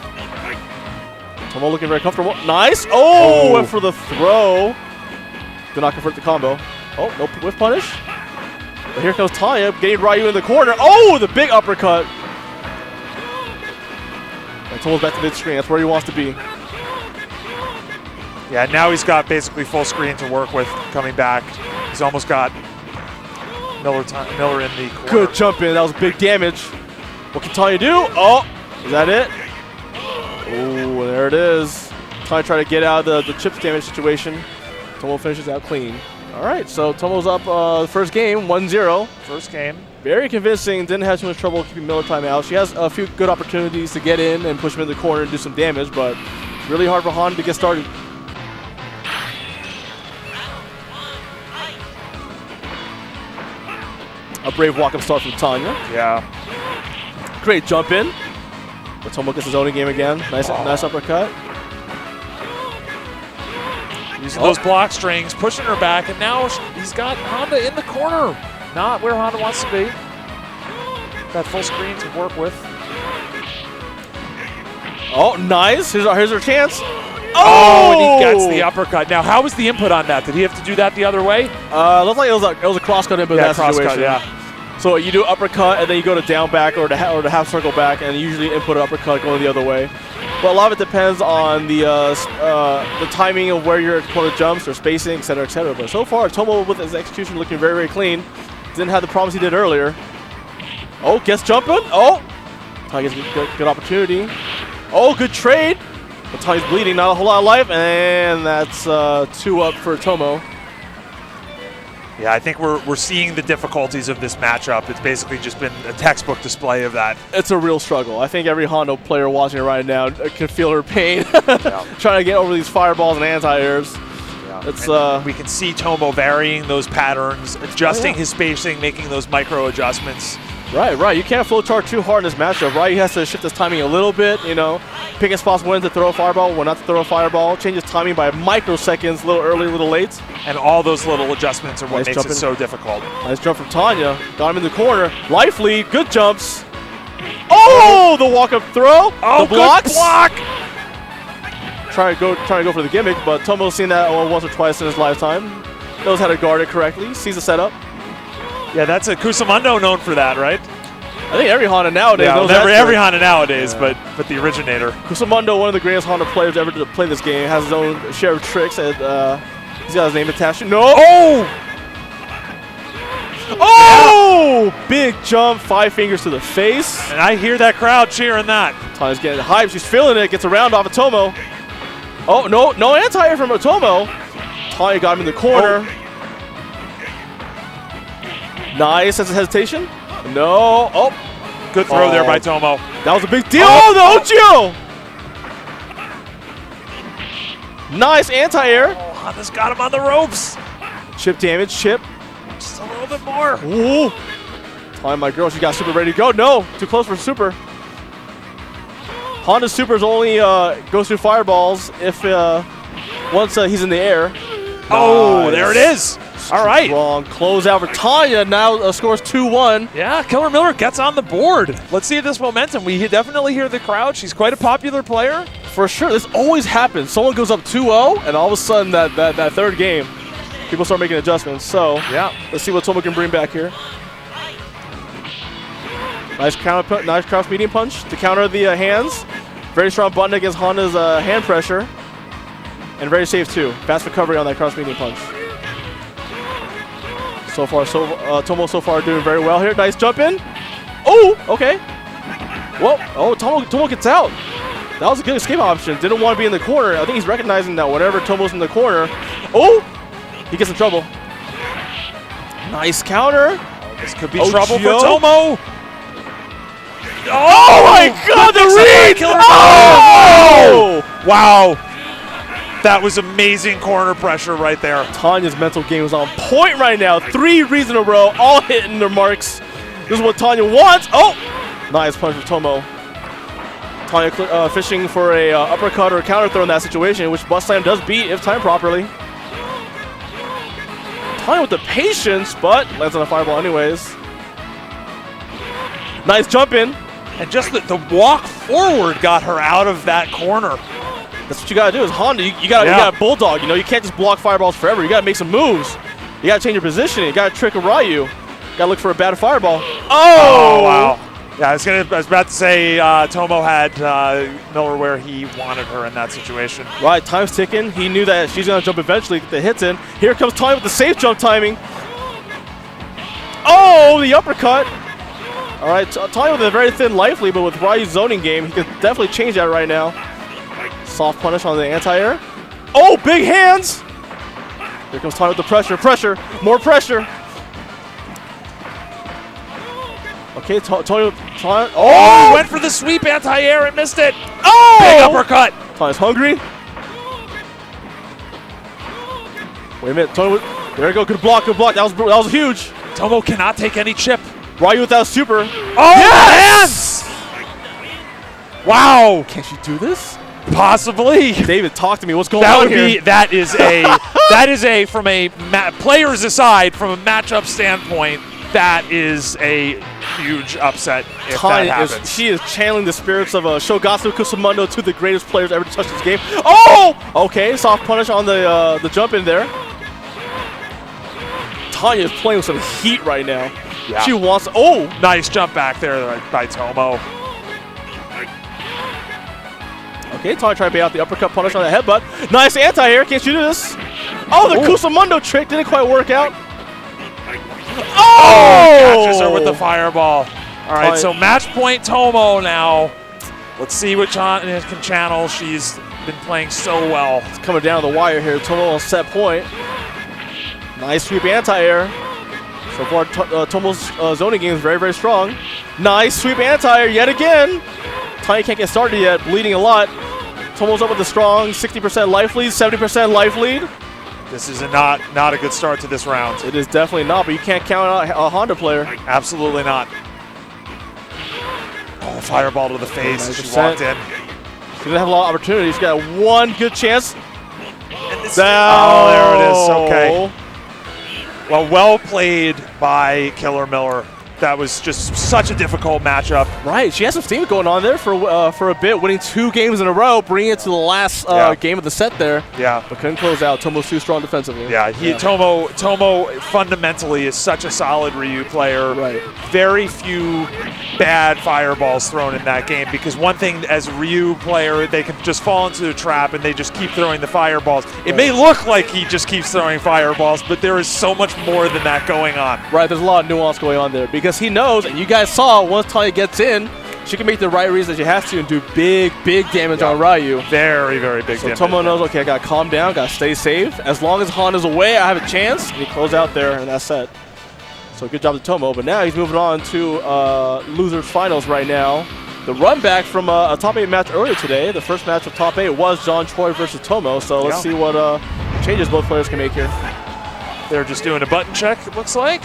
Tomo looking very comfortable. Nice. Oh, went for the throw. Did not convert the combo. Oh, no whiff punish. But here comes Tanya getting Ryu in the corner. Oh, the big uppercut. And Tomo's back to mid-screen. That's where he wants to be. Yeah, now he's got basically full screen to work with coming back. He's almost got Miller in the corner. Good jump in. That was big damage. What can Tanya do? Oh, is that it? Oh, there it is. Tanya trying to get out of the chips damage situation. Tomo finishes out clean. All right, so Tomo's up the first game, 1-0. First game. Very convincing. Didn't have too much trouble keeping Miller time out. She has a few good opportunities to get in and push him in the corner and do some damage, but really hard for Honda to get started. A brave walk-up start from Tanya. Yeah. Great jump in. But Tomo gets his own game again. Nice uppercut. Using those block strings, pushing her back, and now he's got Honda in the corner. Not where Honda wants to be. Got full screen to work with. Oh, nice. Here's her chance. Oh, and he gets the uppercut. Now, how was the input on that? Did he have to do that the other way? Looked like it was a cross-cut input in that situation. Yeah. So you do uppercut, and then you go to down back or the half circle back, and you usually input an uppercut going the other way. But a lot of it depends on the timing of where your opponent jumps or spacing, et cetera, et cetera. But so far, Tomo with his execution looking very, very clean. Didn't have the problems he did earlier. Oh, gets jumping. Oh, Tanya gets good opportunity. Oh, good trade. But Tanya's bleeding, not a whole lot of life, and that's 2 up for Tomo. Yeah, I think we're seeing the difficulties of this matchup. It's basically just been a textbook display of that. It's a real struggle. I think every Honda player watching it right now can feel her pain trying to get over these fireballs and anti-airs. Yeah. We can see Tomo varying those patterns, adjusting his spacing, making those micro adjustments. Right. You can't flowchart too hard in this matchup, right? He has to shift his timing a little bit, pick his spots when to throw a fireball, when not to throw a fireball, change his timing by microseconds, a little early, a little late. And all those little adjustments are what makes it so difficult. Nice jump from Tanya. Got him in the corner. Life lead, good jumps. Oh, the walk-up throw. Oh, the blocks. Good block. Trying to go for the gimmick, but Tomo's seen that once or twice in his lifetime. Knows how to guard it correctly, sees the setup. Yeah, that's a Kusamando known for that, right? I think every Honda nowadays knows every Honda nowadays, but the originator. Kusamando, one of the greatest Honda players ever to play this game, has his own share of tricks, and he's got his name attached. No! Oh! Big jump, 5 fingers to the face. And I hear that crowd cheering that. Tanya's getting hyped, she's feeling it, gets a round off of Tomo. Oh, no anti-air from Tomo. Tanya got him in the corner. Nice, that's a hesitation. No. Oh. Good throw there by Tomo. That was a big deal. Oh, the Ochio! Nice anti-air. Oh, Honda's got him on the ropes. Chip damage, chip. Just a little bit more. Ooh. Tanya, my girl, she got super ready to go. No, too close for super. Honda's supers only goes through fireballs if once he's in the air. Oh, nice. There it is. All right. Strong close out for Tanya. Now scores 2-1. Yeah, Killer Miller gets on the board. Let's see this momentum. We definitely hear the crowd. She's quite a popular player. For sure. This always happens. Someone goes up 2-0, and all of a sudden that third game, people start making adjustments. So yeah, let's see what Tomo can bring back here. Nice crouch medium punch to counter the hands. Very strong button against Honda's hand pressure. And very safe, too. Fast recovery on that cross-medium punch. So far, Tomo so far doing very well here. Nice jump in. Oh, okay. Well, oh, Tomo gets out. That was a good escape option. Didn't want to be in the corner. I think he's recognizing that whenever Tomo's in the corner, oh, he gets in trouble. Nice counter. This could be trouble for Tomo. Oh my God, the read! Oh! Wow. That was amazing corner pressure right there. Tanya's mental game is on point right now. 3 reads in a row, all hitting their marks. This is what Tanya wants. Oh! Nice punch from Tomo. Tanya fishing for a uppercut or a counter throw in that situation, which Bust Slam does beat if timed properly. Tanya with the patience, but lands on a fireball anyways. Nice jump in. And just the walk forward got her out of that corner. That's what you gotta do is Honda. You gotta bulldog. You know, you can't just block fireballs forever. You gotta make some moves. You gotta change your positioning. You gotta trick a Ryu. Gotta look for a bad fireball. Oh wow. Yeah, I was about to say Tomo had Miller where he wanted her in that situation. Right, time's ticking. He knew that she's gonna jump eventually, get the hits in. Here comes Tanya with the safe jump timing. Oh, the uppercut. All right, Tanya with a very thin life lead, but with Ryu's zoning game, he could definitely change that right now. Soft punish on the anti-air. Oh, big hands! Here comes Tanya with the pressure, more pressure. Okay, Tanya. Oh, went for the sweep anti-air and missed it. Oh! Big uppercut. Tanya's hungry. Wait a minute, Tanya. There we go, good block. That was huge. Tomo cannot take any chip. Ryu without super. Oh, yes! Wow. Can she do this? Possibly. David, talk to me. What's going on here? That is a from a players aside, from a matchup standpoint, that is a huge upset if that happens. She is channeling the spirits of Shogatsu Kusumondo, two of the greatest players ever to touch this game. Oh! Okay, soft punish on the jump in there. Tanya is playing with some heat right now. Yeah. She wants. Oh! Nice jump back there by Tomo. Okay, Tanya trying to bait out the uppercut punish on the headbutt. Nice anti-air. Can't you do this? Oh, the Kusumondo trick didn't quite work out. Oh! Catches her with the fireball. All right, so match point Tomo now. Let's see what Tanya can channel. She's been playing so well. It's coming down the wire here. Tomo on set point. Nice sweep anti-air. So far, Tomo's zoning game is very, very strong. Nice sweep anti-air yet again. Tanya can't get started yet, bleeding a lot. Tomo's up with a strong 60% life lead, 70% life lead. This is not a good start to this round. It is definitely not, but you can't count out a Honda player. Absolutely not. Oh, fireball to the face as she walked in. She didn't have a lot of opportunities. She got one good chance. Oh, there it is. Okay. Well played by Killer Miller. That was just such a difficult matchup. Right, she has some steam going on there for a bit, winning 2 games in a row, bringing it to the last game of the set there. Yeah, but couldn't close out. Tomo's too strong defensively. Yeah, Tomo fundamentally is such a solid Ryu player. Right. Very few bad fireballs thrown in that game, because one thing as a Ryu player, they can just fall into the trap and they just keep throwing the fireballs. It may look like he just keeps throwing fireballs, but there is so much more than that going on. Right, there's a lot of nuance going on there, because he knows, and you guys saw, once Tanya gets in, she can make the right reads that she has to and do big damage on Ryu. Very, very big damage. So Tomo knows, okay, I got to calm down, got to stay safe. As long as Honda's away, I have a chance. And he closed out there in that set. So good job to Tomo. But now he's moving on to losers finals right now. The run back from a top 8 match earlier today. The first match of top 8 was Choi versus Tomo. So let's see what changes both players can make here. They're just doing a button check, it looks like.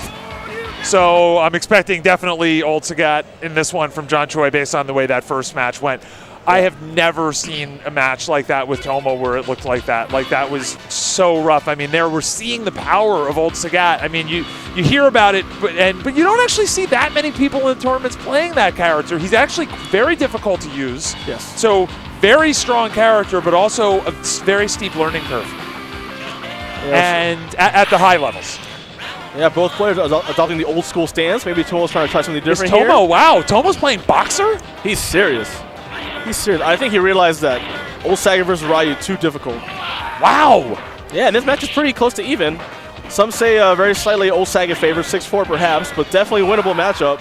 So I'm expecting definitely Old Sagat in this one from Choi based on the way that first match went. I have never seen a match like that with Tomo where it looked like that. Like, that was so rough. I mean, we're seeing the power of Old Sagat. I mean, you hear about it, but you don't actually see that many people in tournaments playing that character. He's actually very difficult to use. Yes. So very strong character, but also a very steep learning curve. And at the high levels. Yeah, both players are adopting the old school stance. Maybe Tomo's trying to try something different here. Tomo, wow, Tomo's playing boxer? He's serious. He's serious. I think he realized that Old Sagat versus Ryu too difficult. Wow. Yeah, and this match is pretty close to even. Some say very slightly Old Saget favored, 6-4 perhaps, but definitely a winnable matchup.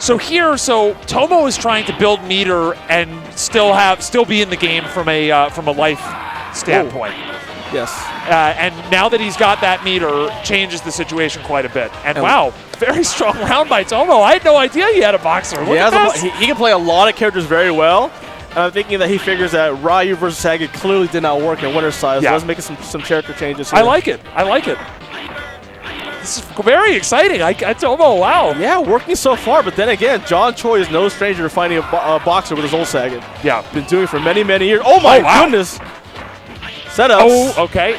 So here, Tomo is trying to build meter and still be in the game from a life standpoint. Ooh. Yes. And now that he's got that meter, changes the situation quite a bit. And wow, very strong round by Tomo. I had no idea he had a boxer. Look at this. He can play a lot of characters very well. And I'm thinking that he figures that Ryu versus Saget clearly did not work in winner's side. So let's make some character changes here. I like it. I like it. This is very exciting. Tomo, wow. Yeah, working so far, but then again, John Choi is no stranger to finding a boxer with his Old Saget. Yeah. Been doing it for many, many years. Oh my goodness. Setups. Oh, okay.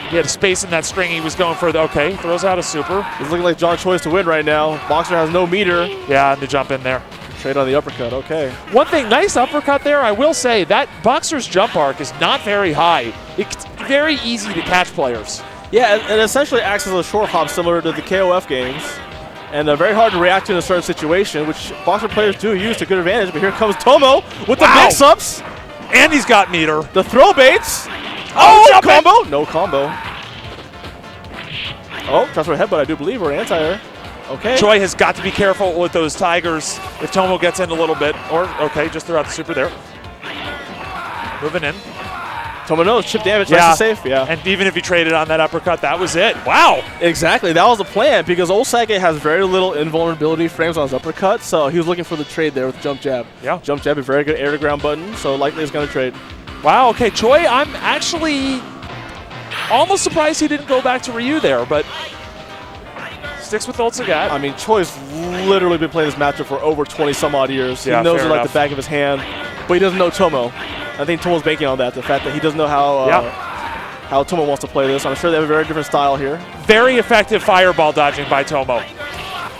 He had space in that string. He was going for the, okay, throws out a super. It's looking like John Choi's to win right now. Boxer has no meter. Yeah, and to jump in there. Trade on the uppercut, okay. One thing, nice uppercut there. I will say that Boxer's jump arc is not very high. It's very easy to catch players. Yeah, it essentially acts as a short hop similar to the KOF games. And very hard to react to in a certain situation, which Boxer players do use to good advantage. But here comes Tomo with the mix-ups. And he's got meter. The throw baits. Oh, combo. No combo. Oh, tries for a headbutt, I do believe, or an anti-air. Okay. Choi has got to be careful with those tigers if Tomo gets in a little bit. Or, okay, just throw out the super there. Moving in. Tomo knows, chip damage, nice and safe, yeah. And even if he traded on that uppercut, that was it. Wow. Exactly, that was the plan because Old Saget has very little invulnerability frames on his uppercut, so he was looking for the trade there with jump jab. Yeah. Jump jab, a very good air to ground button, so likely he's going to trade. Wow, okay, Choi, I'm actually almost surprised he didn't go back to Ryu there, but sticks with Old Saget. I mean, Choi's literally been playing this matchup for over 20 some odd years. Yeah, he knows it like the back of his hand, but he doesn't know Tomo. I think Tomo's banking on that, the fact that he doesn't know how Tomo wants to play this. I'm sure they have a very different style here. Very effective fireball dodging by Tomo.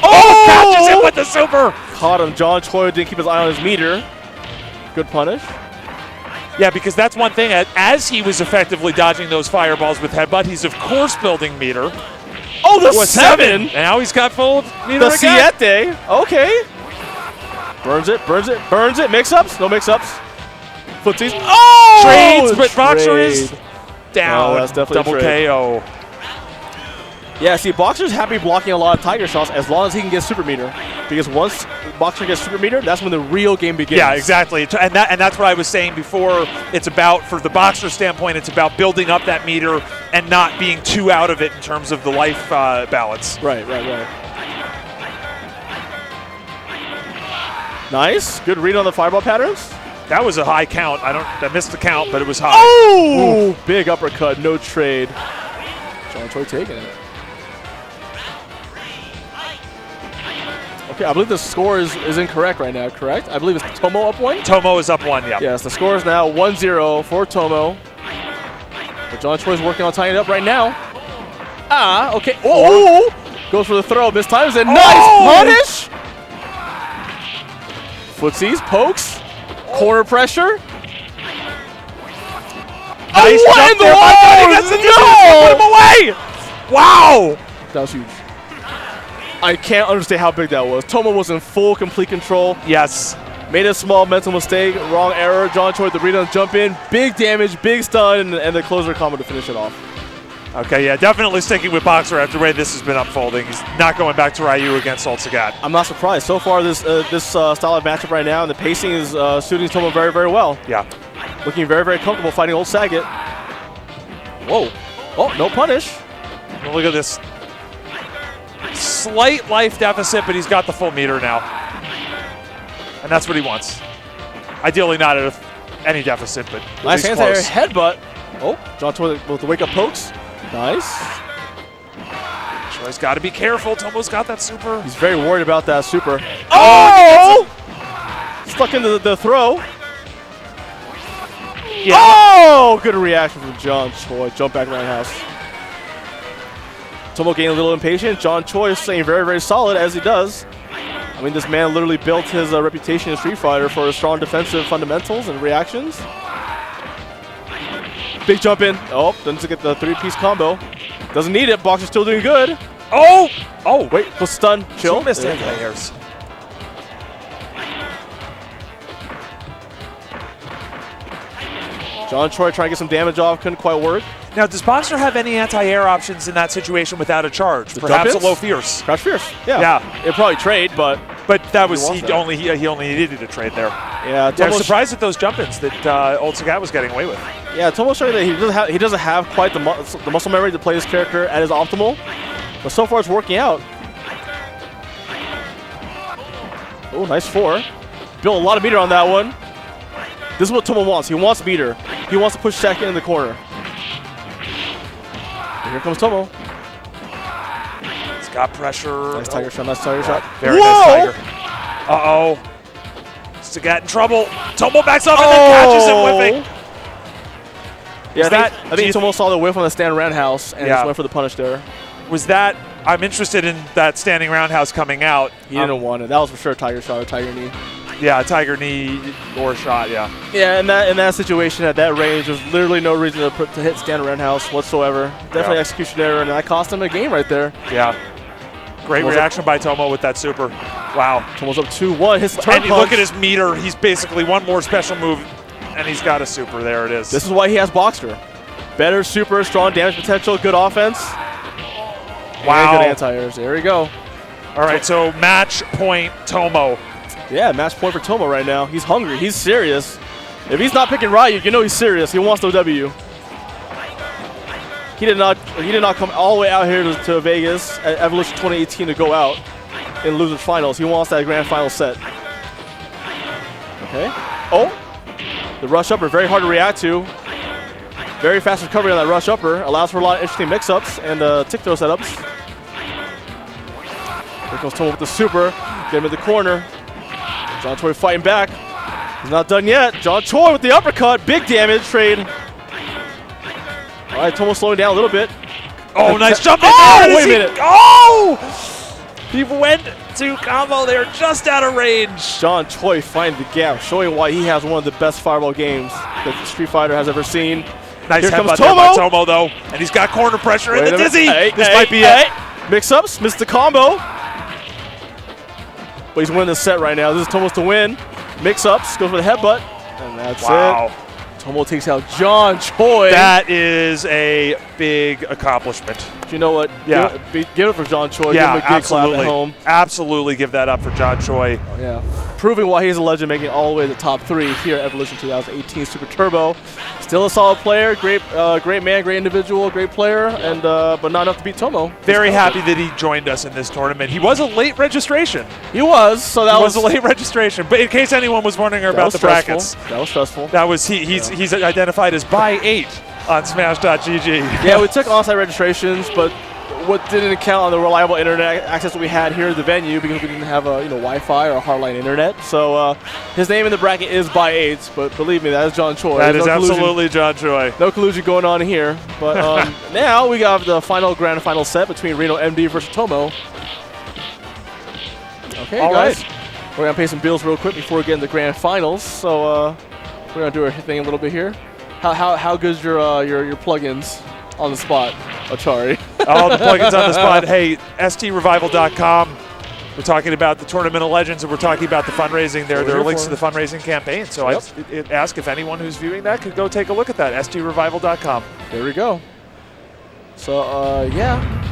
Oh! Catches him with the super! Caught him. John Choi didn't keep his eye on his meter. Good punish. Yeah, because that's one thing. As he was effectively dodging those fireballs with headbutt, he's of course building meter. Oh, the 7! And now he's got full meter the again. Siete. Okay. Burns it, burns it, burns it. Mix-ups? No mix-ups. Footsies. Oh! Trades, but Boxer is down. Oh, that's definitely double KO. Yeah, see, Boxer's happy blocking a lot of Tiger shots as long as he can get super meter. Because once Boxer gets super meter, that's when the real game begins. Yeah, exactly. And that's what I was saying before. It's about, for the Boxer standpoint, it's about building up that meter and not being too out of it in terms of the life balance. Right. Nice. Good read on the fireball patterns. That was a high count. I missed the count, but it was high. Oh! Ooh, big uppercut, no trade. John Choi taking it. Okay, I believe the score is incorrect right now, correct? I believe it's Tomo up 1? Tomo is up 1, yeah. Yes, the score is now 1-0 for Tomo. But John Choi is working on tying it up right now. Okay. Oh! Goes for the throw, mistimes it. Nice punish! Footsies, pokes. Corner pressure. Nice jump there. Put him away! Wow! That was huge. I can't understand how big that was. Tomo was in full, complete control. Yes. Made a small mental mistake, wrong error. John Choi with the read on jump in. Big damage, big stun, and the closer combo to finish it off. Okay, yeah, definitely sticking with Boxer after the way this has been unfolding. He's not going back to Ryu against Old Saget. I'm not surprised. So far, this style of matchup right now, and the pacing is suiting Tomo very, very well. Yeah. Looking very, very comfortable fighting Old Saget. Whoa. Oh, no punish. Look at this. Slight life deficit, but he's got the full meter now. And that's what he wants. Ideally not at any deficit, but nice anti-air headbutt. Oh, John Choi with the wake-up pokes. Nice. Choi's got to be careful. Tomo's got that super. He's very worried about that super. Oh! Stuck into the throw. Yeah. Oh! Good reaction from John Choi. Jump back roundhouse. Tomo getting a little impatient. John Choi is staying very, very solid as he does. I mean, this man literally built his reputation in Street Fighter for his strong defensive fundamentals and reactions. Big jump in. Oh, doesn't get the three-piece combo. Doesn't need it. Boxer's still doing good. Oh! Oh! Wait, was stun. Chill. Missed anti-airs. John Choi trying to get some damage off, couldn't quite work. Now, does Boxer have any anti-air options in that situation without a charge? Perhaps a low fierce. Crouch fierce. Yeah. It'd probably trade, but that was he only needed a trade there. Yeah. I was surprised at those jump-ins that Old Sagat was getting away with. Yeah, Tomo's showing that he doesn't have quite the muscle memory to play his character at his optimal, but so far it's working out. Oh, nice 4. Built a lot of meter on that one. This is what Tomo wants. He wants meter. He wants to push Shaq in the corner. And here comes Tomo. He's got pressure. Nice tiger shot. Nice tiger shot. Very nice tiger. Uh-oh. Sagat in trouble. Tomo backs up and then catches him whiffing. Yeah, I think Tomo saw the whiff on the stand roundhouse and just went for the punish there. Was that... I'm interested in that standing roundhouse coming out. He didn't want it. That was for sure a tiger shot or tiger knee. Yeah, tiger knee or shot, yeah. Yeah, in that situation at that range, there's literally no reason to hit stand roundhouse whatsoever. Definitely execution error, and that cost him a game right there. Yeah. Great reaction by Tomo with that super. Wow. Tomo's up 2-1. His turn and look at his meter. He's basically one more special move, and he's got a super. There it is. This is why he has Boxer. Better super, strong damage potential, good offense. Wow. And good anti-airs. There we go. All right, so match point Tomo. Yeah, match point for Tomo right now. He's hungry. He's serious. If he's not picking Ryu, you know he's serious. He wants the W. He did not come all the way out here to Vegas at Evolution 2018 to go out in losers finals. He wants that grand final set. Okay. Oh, the rush upper, very hard to react to. Very fast recovery on that rush upper. Allows for a lot of interesting mix-ups and tick throw setups. Here comes Tomo with the super. Get him in the corner. John Choi fighting back. He's not done yet. John Choi with the uppercut. Big damage trade. All right, Tomo slowing down a little bit. Oh, nice jump. Oh, wait a minute. Oh! He went to combo there just out of range. John Choi finding the gap, showing why he has one of the best fireball games that Street Fighter has ever seen. Nice Here comes headbutt Tomo. By Tomo, though. And he's got corner pressure in the dizzy. This might be it. Mix-ups, missed the combo. But he's winning the set right now. This is Tomo's to win. Mix-ups, goes for the headbutt. And that's it. Tomo takes out John Choi. That is a big accomplishment. You know what? Yeah. Give it for John Choi. Yeah, give him a good clap at home. Absolutely give that up for John Choi. Oh, yeah. Proving why he's a legend, making it all the way to the top 3 here at Evolution 2018 Super Turbo. Still a solid player, great man, great individual, great player, and but not enough to beat Tomo. Very happy that he joined us in this tournament. He was a late registration. He was, so that was a late registration. But in case anyone was wondering about the brackets, that was stressful. That was he's identified as by 8 on Smash.gg. Yeah, we took on-site registrations, but what didn't count on the reliable internet access that we had here at the venue because we didn't have Wi-Fi or hardline internet. So his name in the bracket is by 8, but believe me, that is John Choi. That is absolutely John Choi. No collusion going on here. But now we got the grand final set between Reno MD versus Tomo. Okay, guys. We're going to pay some bills real quick before we get into the grand finals. So we're going to do our thing a little bit here. How good's your plugins on the spot, Achari? Oh, the plugins on the spot. Hey, strevival.com. We're talking about the Tournament of Legends, and we're talking about the fundraising there. There are links to the fundraising campaign. So I ask if anyone who's viewing that could go take a look at that, strevival.com. There we go. So, yeah.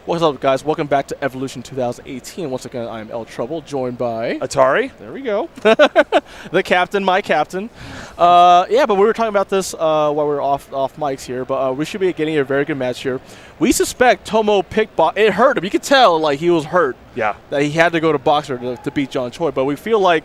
What's up, guys? Welcome back to Evolution 2018. Once again, I'm El Trouble, joined by Atari. There we go. The captain, my captain. Yeah, but we were talking about this while we were off mics here, but we should be getting a very good match here. We suspect Tomo picked box. It hurt him. You could tell like he was hurt. Yeah. That he had to go to Boxer to beat John Choi, but we feel like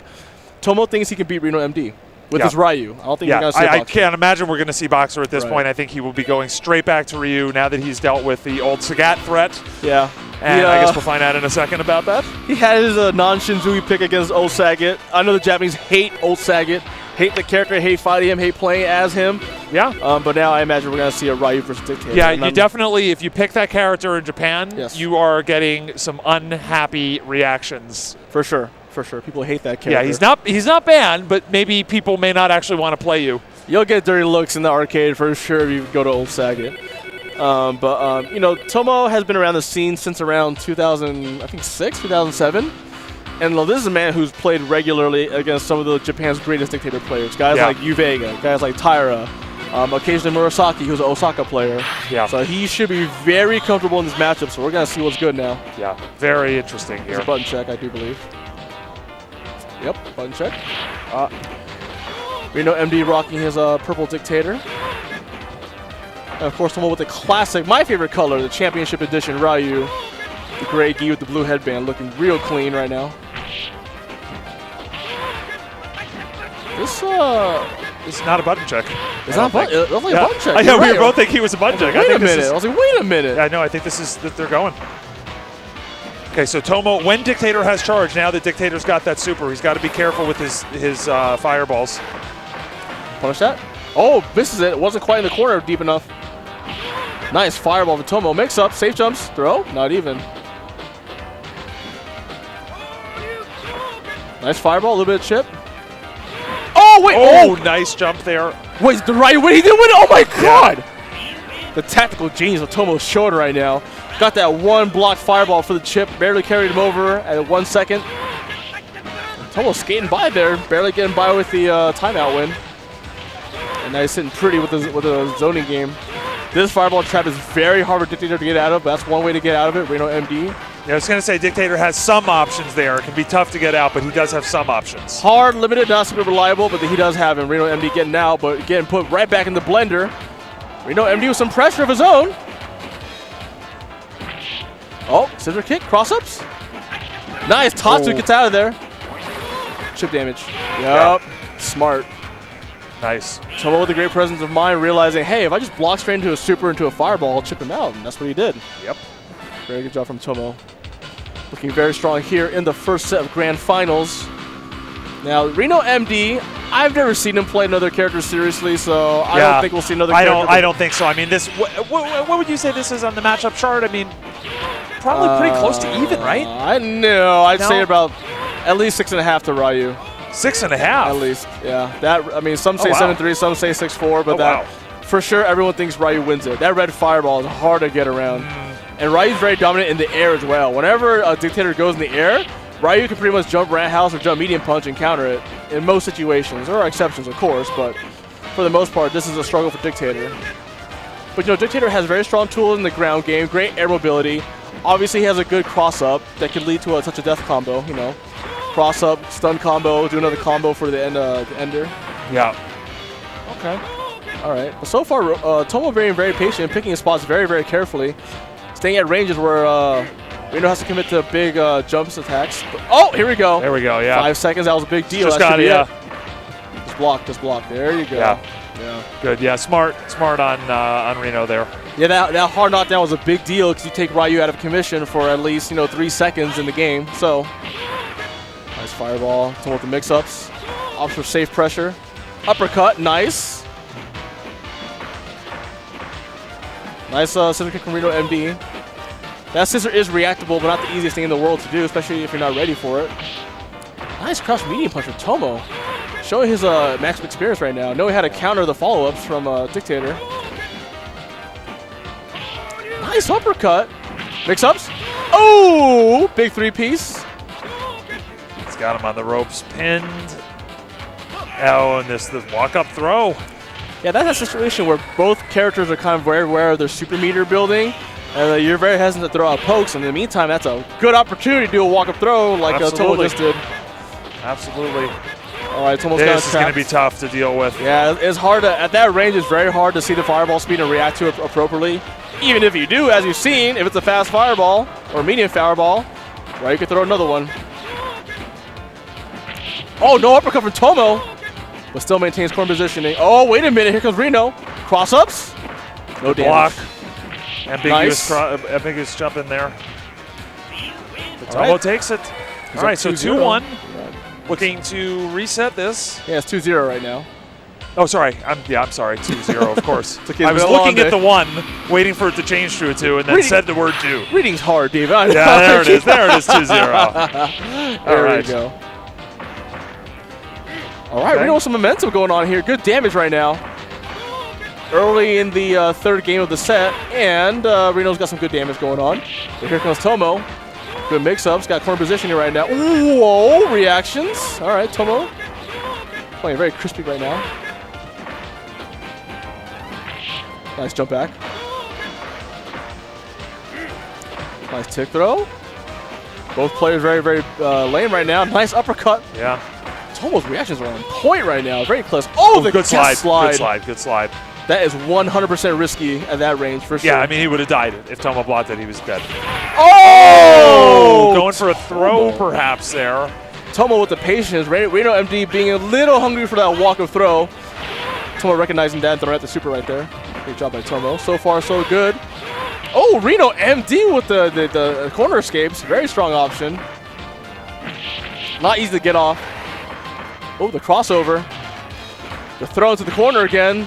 Tomo thinks he can beat Reno MD with his Ryu. I don't think we're going to see I can't imagine we're going to see Boxer at this point. I think he will be going straight back to Ryu now that he's dealt with the old Sagat threat. Yeah. And I guess we'll find out in a second about that. He had his non-Shinzui pick against Old Sagat. I know the Japanese hate Old Sagat, hate the character, hate fighting him, hate playing as him. Yeah. But now I imagine we're going to see a Ryu versus Dictator. Yeah, you definitely, if you pick that character in Japan, Yes. you are getting some unhappy reactions. For sure. For sure. People hate that character. Yeah, he's not banned, but maybe people may not actually want to play you. You'll get dirty looks in the arcade for sure if you go to Old Sagat. You know, Tomo has been around the scene since around 2006, 2007. And this is a man who's played regularly against some of the Japan's greatest Dictator players. Guys like Yu Vega, guys like Taira, occasionally Murasaki, who's an Osaka player. Yeah. So he should be very comfortable in this matchup, so we're going to see what's good now. Yeah, very interesting here. There's a button check, I do believe. Yep, button check. Reno MD rocking his purple Dictator. And of course, Tomo with the classic, my favorite color, the Championship Edition Ryu. The gray gi with the blue headband, looking real clean right now. This It's not a button check. It's not a button. It was like a button check. Yeah, we were both thinking he was a button check. Wait a minute. I was like, wait a minute. Yeah, no, I think this is that they're going. Okay, so Tomo, when Dictator has charge, now that Dictator's got that super, he's got to be careful with his fireballs. Punish that. Oh, misses it. It wasn't quite in the corner deep enough. Nice fireball for Tomo. Mix up, safe jumps, throw. Not even. Nice fireball, a little bit of chip. Oh, wait. Oh, nice jump there. Wait, the right way. He didn't win it. Oh, my God. Yeah. The tactical genius of Tomo showing right now. Got that one blocked fireball for the chip. Barely carried him over at 1 second. Tomo skating by there. Barely getting by with the timeout win. And now he's sitting pretty with the zoning game. This fireball trap is very hard for Dictator to get out of, but that's one way to get out of it. Reno MD. Yeah, I was going to say Dictator has some options there. It can be tough to get out, but he does have some options. Hard, limited, not super reliable, but he does have him. Reno MD getting out, but getting put right back in the blender. Reno MD with some pressure of his own. Oh, scissor kick, cross-ups. Nice, Tatsu gets out of there. Chip damage. Yup, smart. Nice. Tomo with a great presence of mind, realizing, hey, if I just block straight into a super, into a fireball, I'll chip him out, and that's what he did. Yep. Very good job from Tomo. Looking very strong here in the first set of grand finals. Now, Reno MD, I've never seen him play another character seriously, so I don't think we'll see another character. I don't think so. I mean, this. What would you say this is on the matchup chart? I mean, probably pretty close to even, right? I know. I'd say about at least 6.5 to Ryu. 6.5? At least, yeah. That, I mean, some say 7-3, some say 6-4, but for sure, everyone thinks Ryu wins it. That red fireball is hard to get around. And Ryu's very dominant in the air as well. Whenever a Dictator goes in the air, Ryu can pretty much jump roundhouse or jump medium punch and counter it in most situations. There are exceptions, of course, but for the most part, this is a struggle for Dictator. But, you know, Dictator has very strong tools in the ground game, great air mobility. Obviously, he has a good cross-up that could lead to a touch of death combo, you know. Cross-up, stun combo, do another combo for the ender. Yeah. Okay. All right. But so far, Tomo being very patient, picking his spots very, very carefully. Staying at ranges where Reno has to commit to big jumps attacks. But, oh, here we go. There we go, yeah. 5 seconds, that was a big deal. Just got it, yeah. Just block. There you go. Yeah. Good, yeah, smart on Reno there. Yeah, that hard knockdown was a big deal because you take Ryu out of commission for at least, 3 seconds in the game. So, nice fireball. Tomo with the mix-ups. Opts for safe pressure. Uppercut, nice. Nice scissor kick from Reno MD. That scissor is reactable, but not the easiest thing in the world to do, especially if you're not ready for it. Nice crouch medium punch from Tomo. Showing his maximum experience right now. Know he had to counter the follow-ups from Dictator. Nice uppercut. Mix-ups. Oh, big 3-piece. He's got him on the ropes, pinned. Oh, and the walk-up throw. Yeah, that's a situation where both characters are kind of very aware of their super meter building. And you're very hesitant to throw out pokes. And in the meantime, that's a good opportunity to do a walk-up throw like Tomo just did. Absolutely. All right, Tomo's got This is going to be tough to deal with. Yeah, it's hard to, at that range, it's very hard to see the fireball speed and react to it appropriately. Even if you do, as you've seen, if it's a fast fireball or medium fireball, right, you can throw another one. Oh, no uppercut from Tomo, but still maintains corner positioning. Oh, wait a minute, here comes Reno. Cross-ups, no damage. Block. Ambiguous jump in there. But Tomo takes it. All right, so 2-1. Looking to reset this. Yeah, it's 2-0 right now. Oh, sorry. I'm sorry. 2-0, of course. Okay, I was looking at the 1, waiting for it to change to a 2, and then said the word 2. Reading's hard, Dave. Yeah, there it is. There it is, 2-0. There we go. All right, Reno with some momentum going on here. Good damage right now. Early in the third game of the set, and Reno's got some good damage going on. But here comes Tomo. Good mix-ups. Got corner positioning right now. Ooh, whoa, reactions. All right, Tomo playing very crispy right now. Nice jump back. Nice tick throw. Both players very, very lame right now. Nice uppercut. Yeah. Tomo's reactions are on point right now. Very close. Oh, the good slide. Good slide. Good slide. That is 100% risky at that range for sure. Yeah, I mean, he would have died if Tomo blocked it. He was dead. Oh! Going for a throw, perhaps, there. Tomo with the patience. Reno MD being a little hungry for that walk-up throw. Tomo recognizing that and throwing at the super right there. Great job by Tomo. So far, so good. Oh, Reno MD with the corner escapes. Very strong option. Not easy to get off. Oh, the crossover. The throw into the corner again.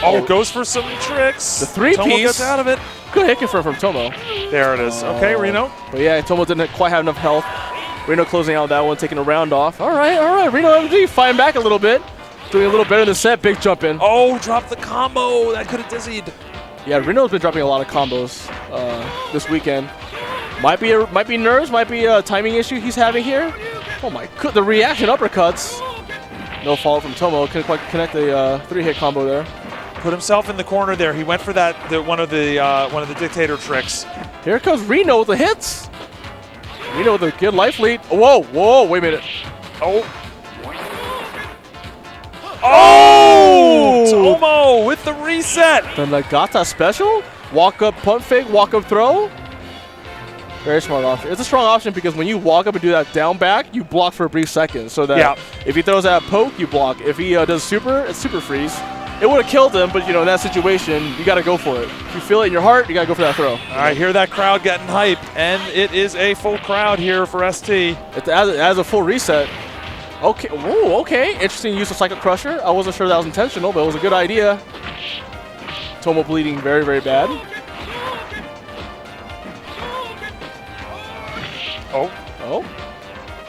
Oh, goes for some tricks. The three-piece. Tomo gets out of it. Good hit confirm from Tomo. There it is. Okay, Reno. But yeah, Tomo didn't quite have enough health. Reno closing out that one, taking a round off. All right. Reno MD fighting back a little bit. Doing a little better in the set. Big jump in. Oh, dropped the combo. That could have dizzied. Yeah, Reno's been dropping a lot of combos this weekend. Might be nerves, might be a timing issue he's having here. Oh my god, the reaction uppercuts. No follow from Tomo. Couldn't quite connect the 3-hit combo there. Put himself in the corner there. He went for that one of the dictator tricks. Here comes Reno with the hits. Reno with a good life lead. Whoa, wait a minute. Oh! Tomo with the reset. The Nagata special? Walk up pump fake, walk up throw. Very smart option. It's a strong option because when you walk up and do that down back, you block for a brief second. So that if he throws that poke, you block. If he does super, it's super freeze. It would have killed him, but in that situation, you got to go for it. If you feel it in your heart, you got to go for that throw. All right, hear that crowd getting hype, and it is a full crowd here for ST. It has a full reset. Okay, whoa, okay. Interesting use of Psycho Crusher. I wasn't sure that was intentional, but it was a good idea. Tomo bleeding very, very bad. Oh.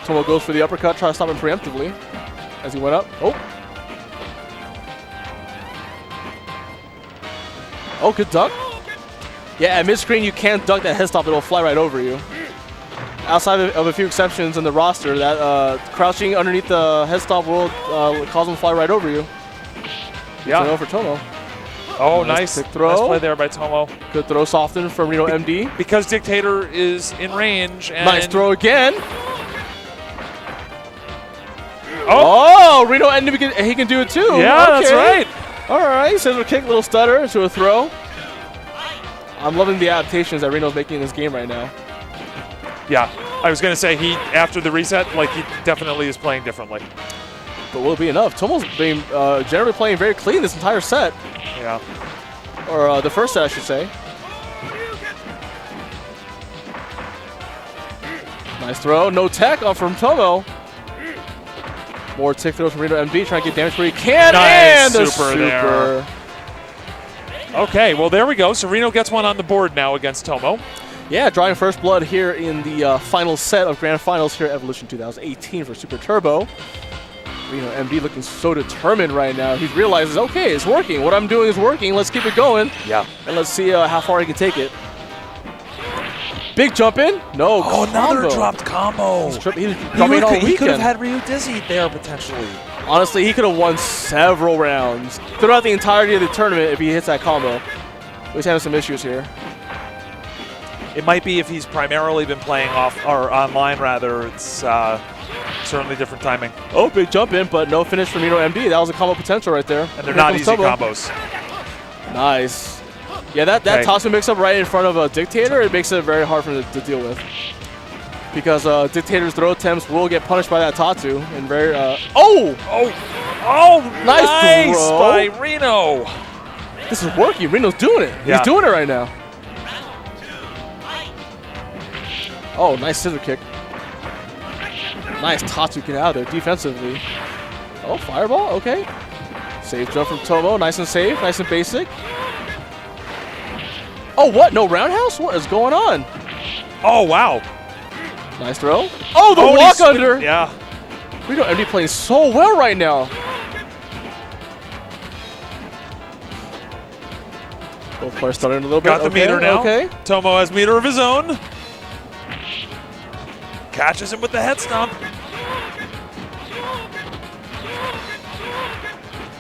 Tomo goes for the uppercut, try to stop him preemptively as he went up. Oh, good duck. Yeah, at mid-screen, you can't duck that head stop. It'll fly right over you. Outside of a few exceptions in the roster, that crouching underneath the head stop will cause them to fly right over you. Yeah. Good for Tomo. Oh, nice throw. Nice play there by Tomo. Good throw soften from Reno MD. Because Dictator is in range. And nice throw again. Oh, Reno MD, he can do it too. Yeah, that's right. All right, scissor kick, little stutter to a throw. I'm loving the adaptations that Reno's making in this game right now. Yeah, I was going to say after the reset, he definitely is playing differently. But will it be enough? Tomo's been generally playing very clean this entire set. Yeah. Or the first set, I should say. Nice throw. No tech off from Tomo. More tick throws from Reno MD, trying to get damage where he can. Nice and super there. Okay, well, there we go. So Reno gets one on the board now against Tomo. Yeah, drawing first blood here in the final set of Grand Finals here at Evolution 2018 for Super Turbo. Reno MD looking so determined right now. He realizes, okay, it's working. What I'm doing is working. Let's keep it going. Yeah. And let's see how far he can take it. Big jump in. No. Oh, another dropped combo. He could have had Ryu dizzy there potentially. Honestly, he could have won several rounds throughout the entirety of the tournament if he hits that combo. He's having some issues here. It might be if he's primarily been playing off or online rather. It's certainly different timing. Oh, big jump in, but no finish from Reno MD. That was a combo potential right there. And they're not easy combos. Nice. Yeah, that Tatsu mix-up right in front of a Dictator, it makes it very hard for him to deal with. Because Dictator's throw attempts will get punished by that Tatsu. And very, nice throw by Reno. This is working. Reno's doing it. Yeah. He's doing it right now. Oh, nice scissor kick. Nice Tatsu get out of there defensively. Oh, fireball. Okay. Safe jump from Tomo. Nice and safe. Nice and basic. Oh, what? No roundhouse? What is going on? Oh, wow. Nice throw. Oh, the walk under. Yeah. Reno MD playing so well right now. Both players starting a little bit. Got the meter now. Okay. Tomo has meter of his own. Catches him with the head stomp.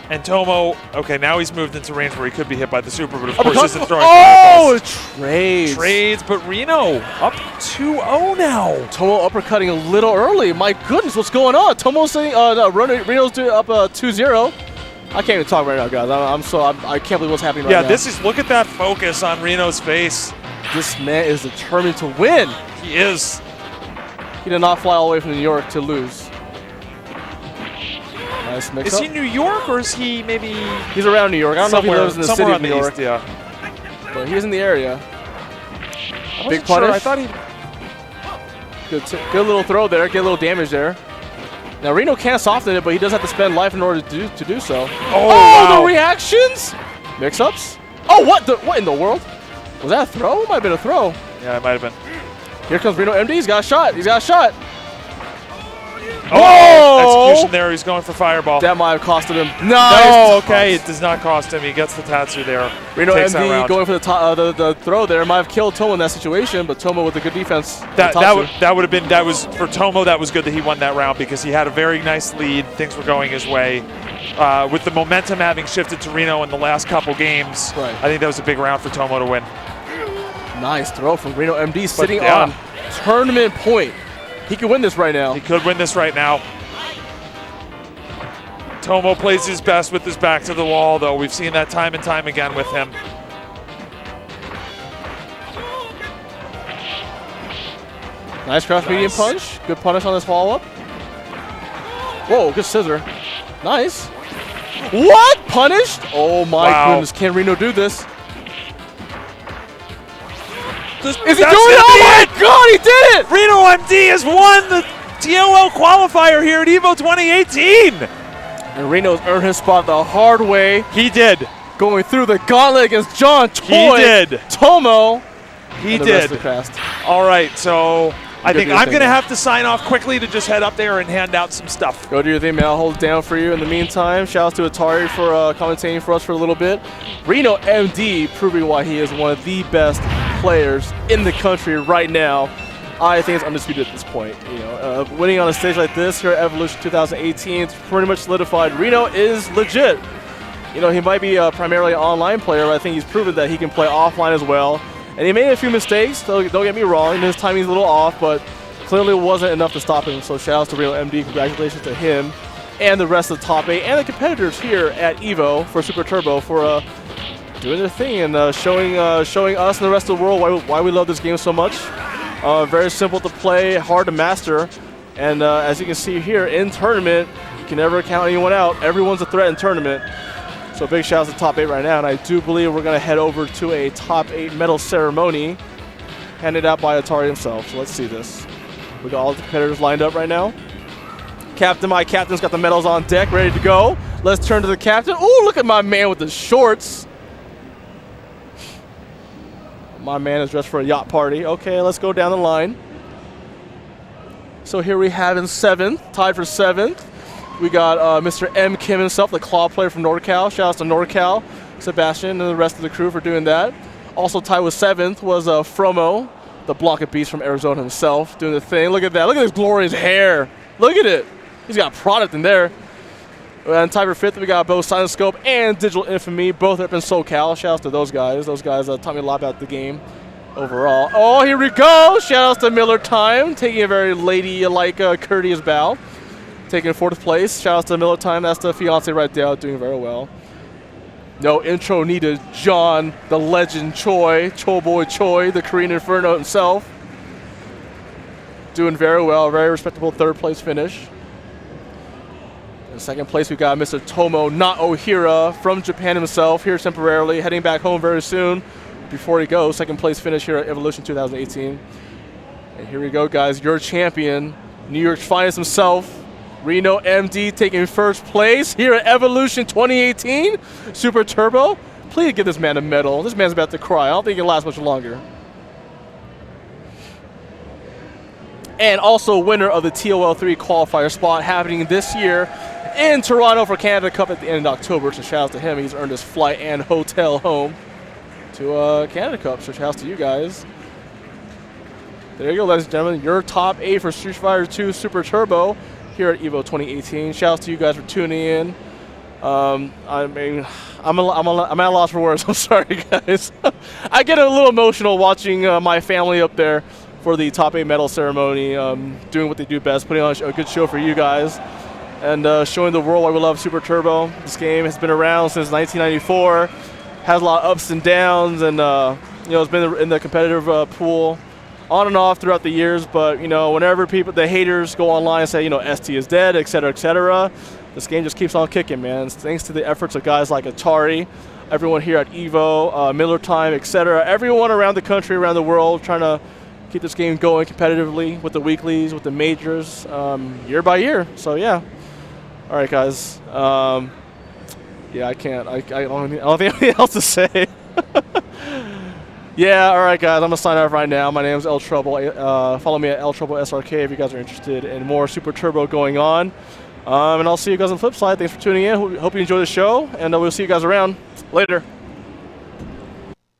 And Tomo, okay, now he's moved into range where he could be hit by the super, but of course isn't throwing fireballs. Trades. Trades, but Reno up 2-0 now. Tomo uppercutting a little early. My goodness, what's going on? Tomo's saying, Reno's up 2-0. I can't even talk right now, guys. I can't believe what's happening right now. Yeah, this is, look at that focus on Reno's face. This man is determined to win. He is. He did not fly all the way from New York to lose. Nice mix Is he New York or is he maybe? He's around New York. I don't know if he lives in the city of New York. East, yeah. But he's in the area. Big sure. punish. I thought he. Good little throw there. Get a little damage there. Now Reno can't soften it, but he does have to spend life in order to do so. Oh, wow. The reactions! Mix-ups. Oh, what in the world? Was that a throw? It might have been a throw. Yeah, it might have been. Here comes Reno MD. He's got a shot. He's got a shot. Oh, execution there. He's going for fireball. That might have costed him. No, okay. It does not cost him. He gets the Tatsu there. Reno MD going for the throw there. Might have killed Tomo in that situation, but Tomo with a good defense. That was for Tomo. That was good that he won that round because he had a very nice lead. Things were going his way. With the momentum having shifted to Reno in the last couple games, right. I think that was a big round for Tomo to win. Nice throw from Reno MD sitting on tournament point. He could win this right now. He could win this right now. Tomo plays his best with his back to the wall, though. We've seen that time and time again with him. Nice cross medium punch. Good punish on this follow-up. Whoa, good scissor. Nice. What? Punished? Oh my goodness. Can Reno do this? Is he doing it? Oh my god, he did it! Reno MD has won the TOL qualifier here at EVO 2018. And Reno's earned his spot the hard way. He did. Going through the gauntlet against Choi. He did. Tomo. He did. All right, so I think I'm going to have to sign off quickly to just head up there and hand out some stuff. Go do your thing, man. I'll hold it down for you. In the meantime, shout out to Atari for commentating for us for a little bit. Reno MD proving why he is one of the best players in the country right now. I think it's undisputed at this point. You know, winning on a stage like this here at Evolution 2018, it's pretty much solidified. Reno is legit. You know, he might be primarily an online player, but I think he's proven that he can play offline as well. And he made a few mistakes, don't get me wrong, and his timing's a little off, but clearly wasn't enough to stop him. So shout out to Reno MD, congratulations to him and the rest of the top 8 and the competitors here at EVO for Super Turbo for doing their thing and showing us and the rest of the world why we love this game so much. Very simple to play, hard to master, and as you can see here in tournament, you can never count anyone out. Everyone's a threat in tournament. So big shout out to the top 8 right now, and I do believe we're going to head over to a top 8 medal ceremony handed out by Atari himself. So let's see this. We got all the competitors lined up right now. My captain's got the medals on deck, ready to go. Let's turn to the captain. Ooh, look at my man with the shorts. My man is dressed for a yacht party. Okay, let's go down the line. So here we have in 7th, tied for 7th. We got Mr. M. Kim himself, the claw player from NorCal. Shout out to NorCal, Sebastian, and the rest of the crew for doing that. Also tied with 7th was Fromo, the Blanca Beast from Arizona himself, doing the thing. Look at that. Look at his glorious hair. Look at it. He's got product in there. And tied for 5th, we got both Silent Scope and Digital Infamy, both up in SoCal. Shout out to those guys. Those guys taught me a lot about the game overall. Oh, here we go. Shout outs to Miller Time, taking a very lady-like courteous bow. Taking 4th place. Shout outs to Miller Time. That's the fiance right there, doing very well. No intro needed. John, the legend Choi, Boy Choi, the Korean Inferno himself. Doing very well. Very respectable 3rd place finish. In 2nd place, we got Mr. Tomo, not Ohira, from Japan himself, here temporarily, heading back home very soon. Before he goes, 2nd place finish here at Evolution 2018. And here we go, guys. Your champion, New York's finest himself, Reno MD, taking 1st place here at Evolution 2018. Super Turbo. Please give this man a medal. This man's about to cry. I don't think he can last much longer. And also winner of the TOL3 qualifier spot happening this year in Toronto for Canada Cup at the end of October. So shout out to him. He's earned his flight and hotel home to Canada Cup. So shout out to you guys. There you go, ladies and gentlemen. Your top 8 for Street Fighter 2 Super Turbo here at EVO 2018. Shout out to you guys for tuning in. I mean, I'm at a loss for words. I'm sorry, guys. I get a little emotional watching my family up there for the top 8 medal ceremony, doing what they do best, putting on a good show for you guys, and showing the world why we love Super Turbo. This game has been around since 1994, has a lot of ups and downs, and it's been in the competitive pool on and off throughout the years. But whenever the haters go online and say ST is dead, etc., this game just keeps on kicking, man. It's thanks to the efforts of guys like Atari, everyone here at EVO, Miller Time, etc., everyone around the country, around the world, trying to keep this game going competitively with the weeklies, with the majors, year by year. So yeah. All right, guys. Yeah, I can't. I don't think anything else to say. Yeah. All right, guys. I'm gonna sign off right now. My name is El Trouble. Follow me at El Trouble SRK if you guys are interested in more Super Turbo going on. And I'll see you guys on the flip side. Thanks for tuning in. Hope you enjoy the show, and we'll see you guys around later.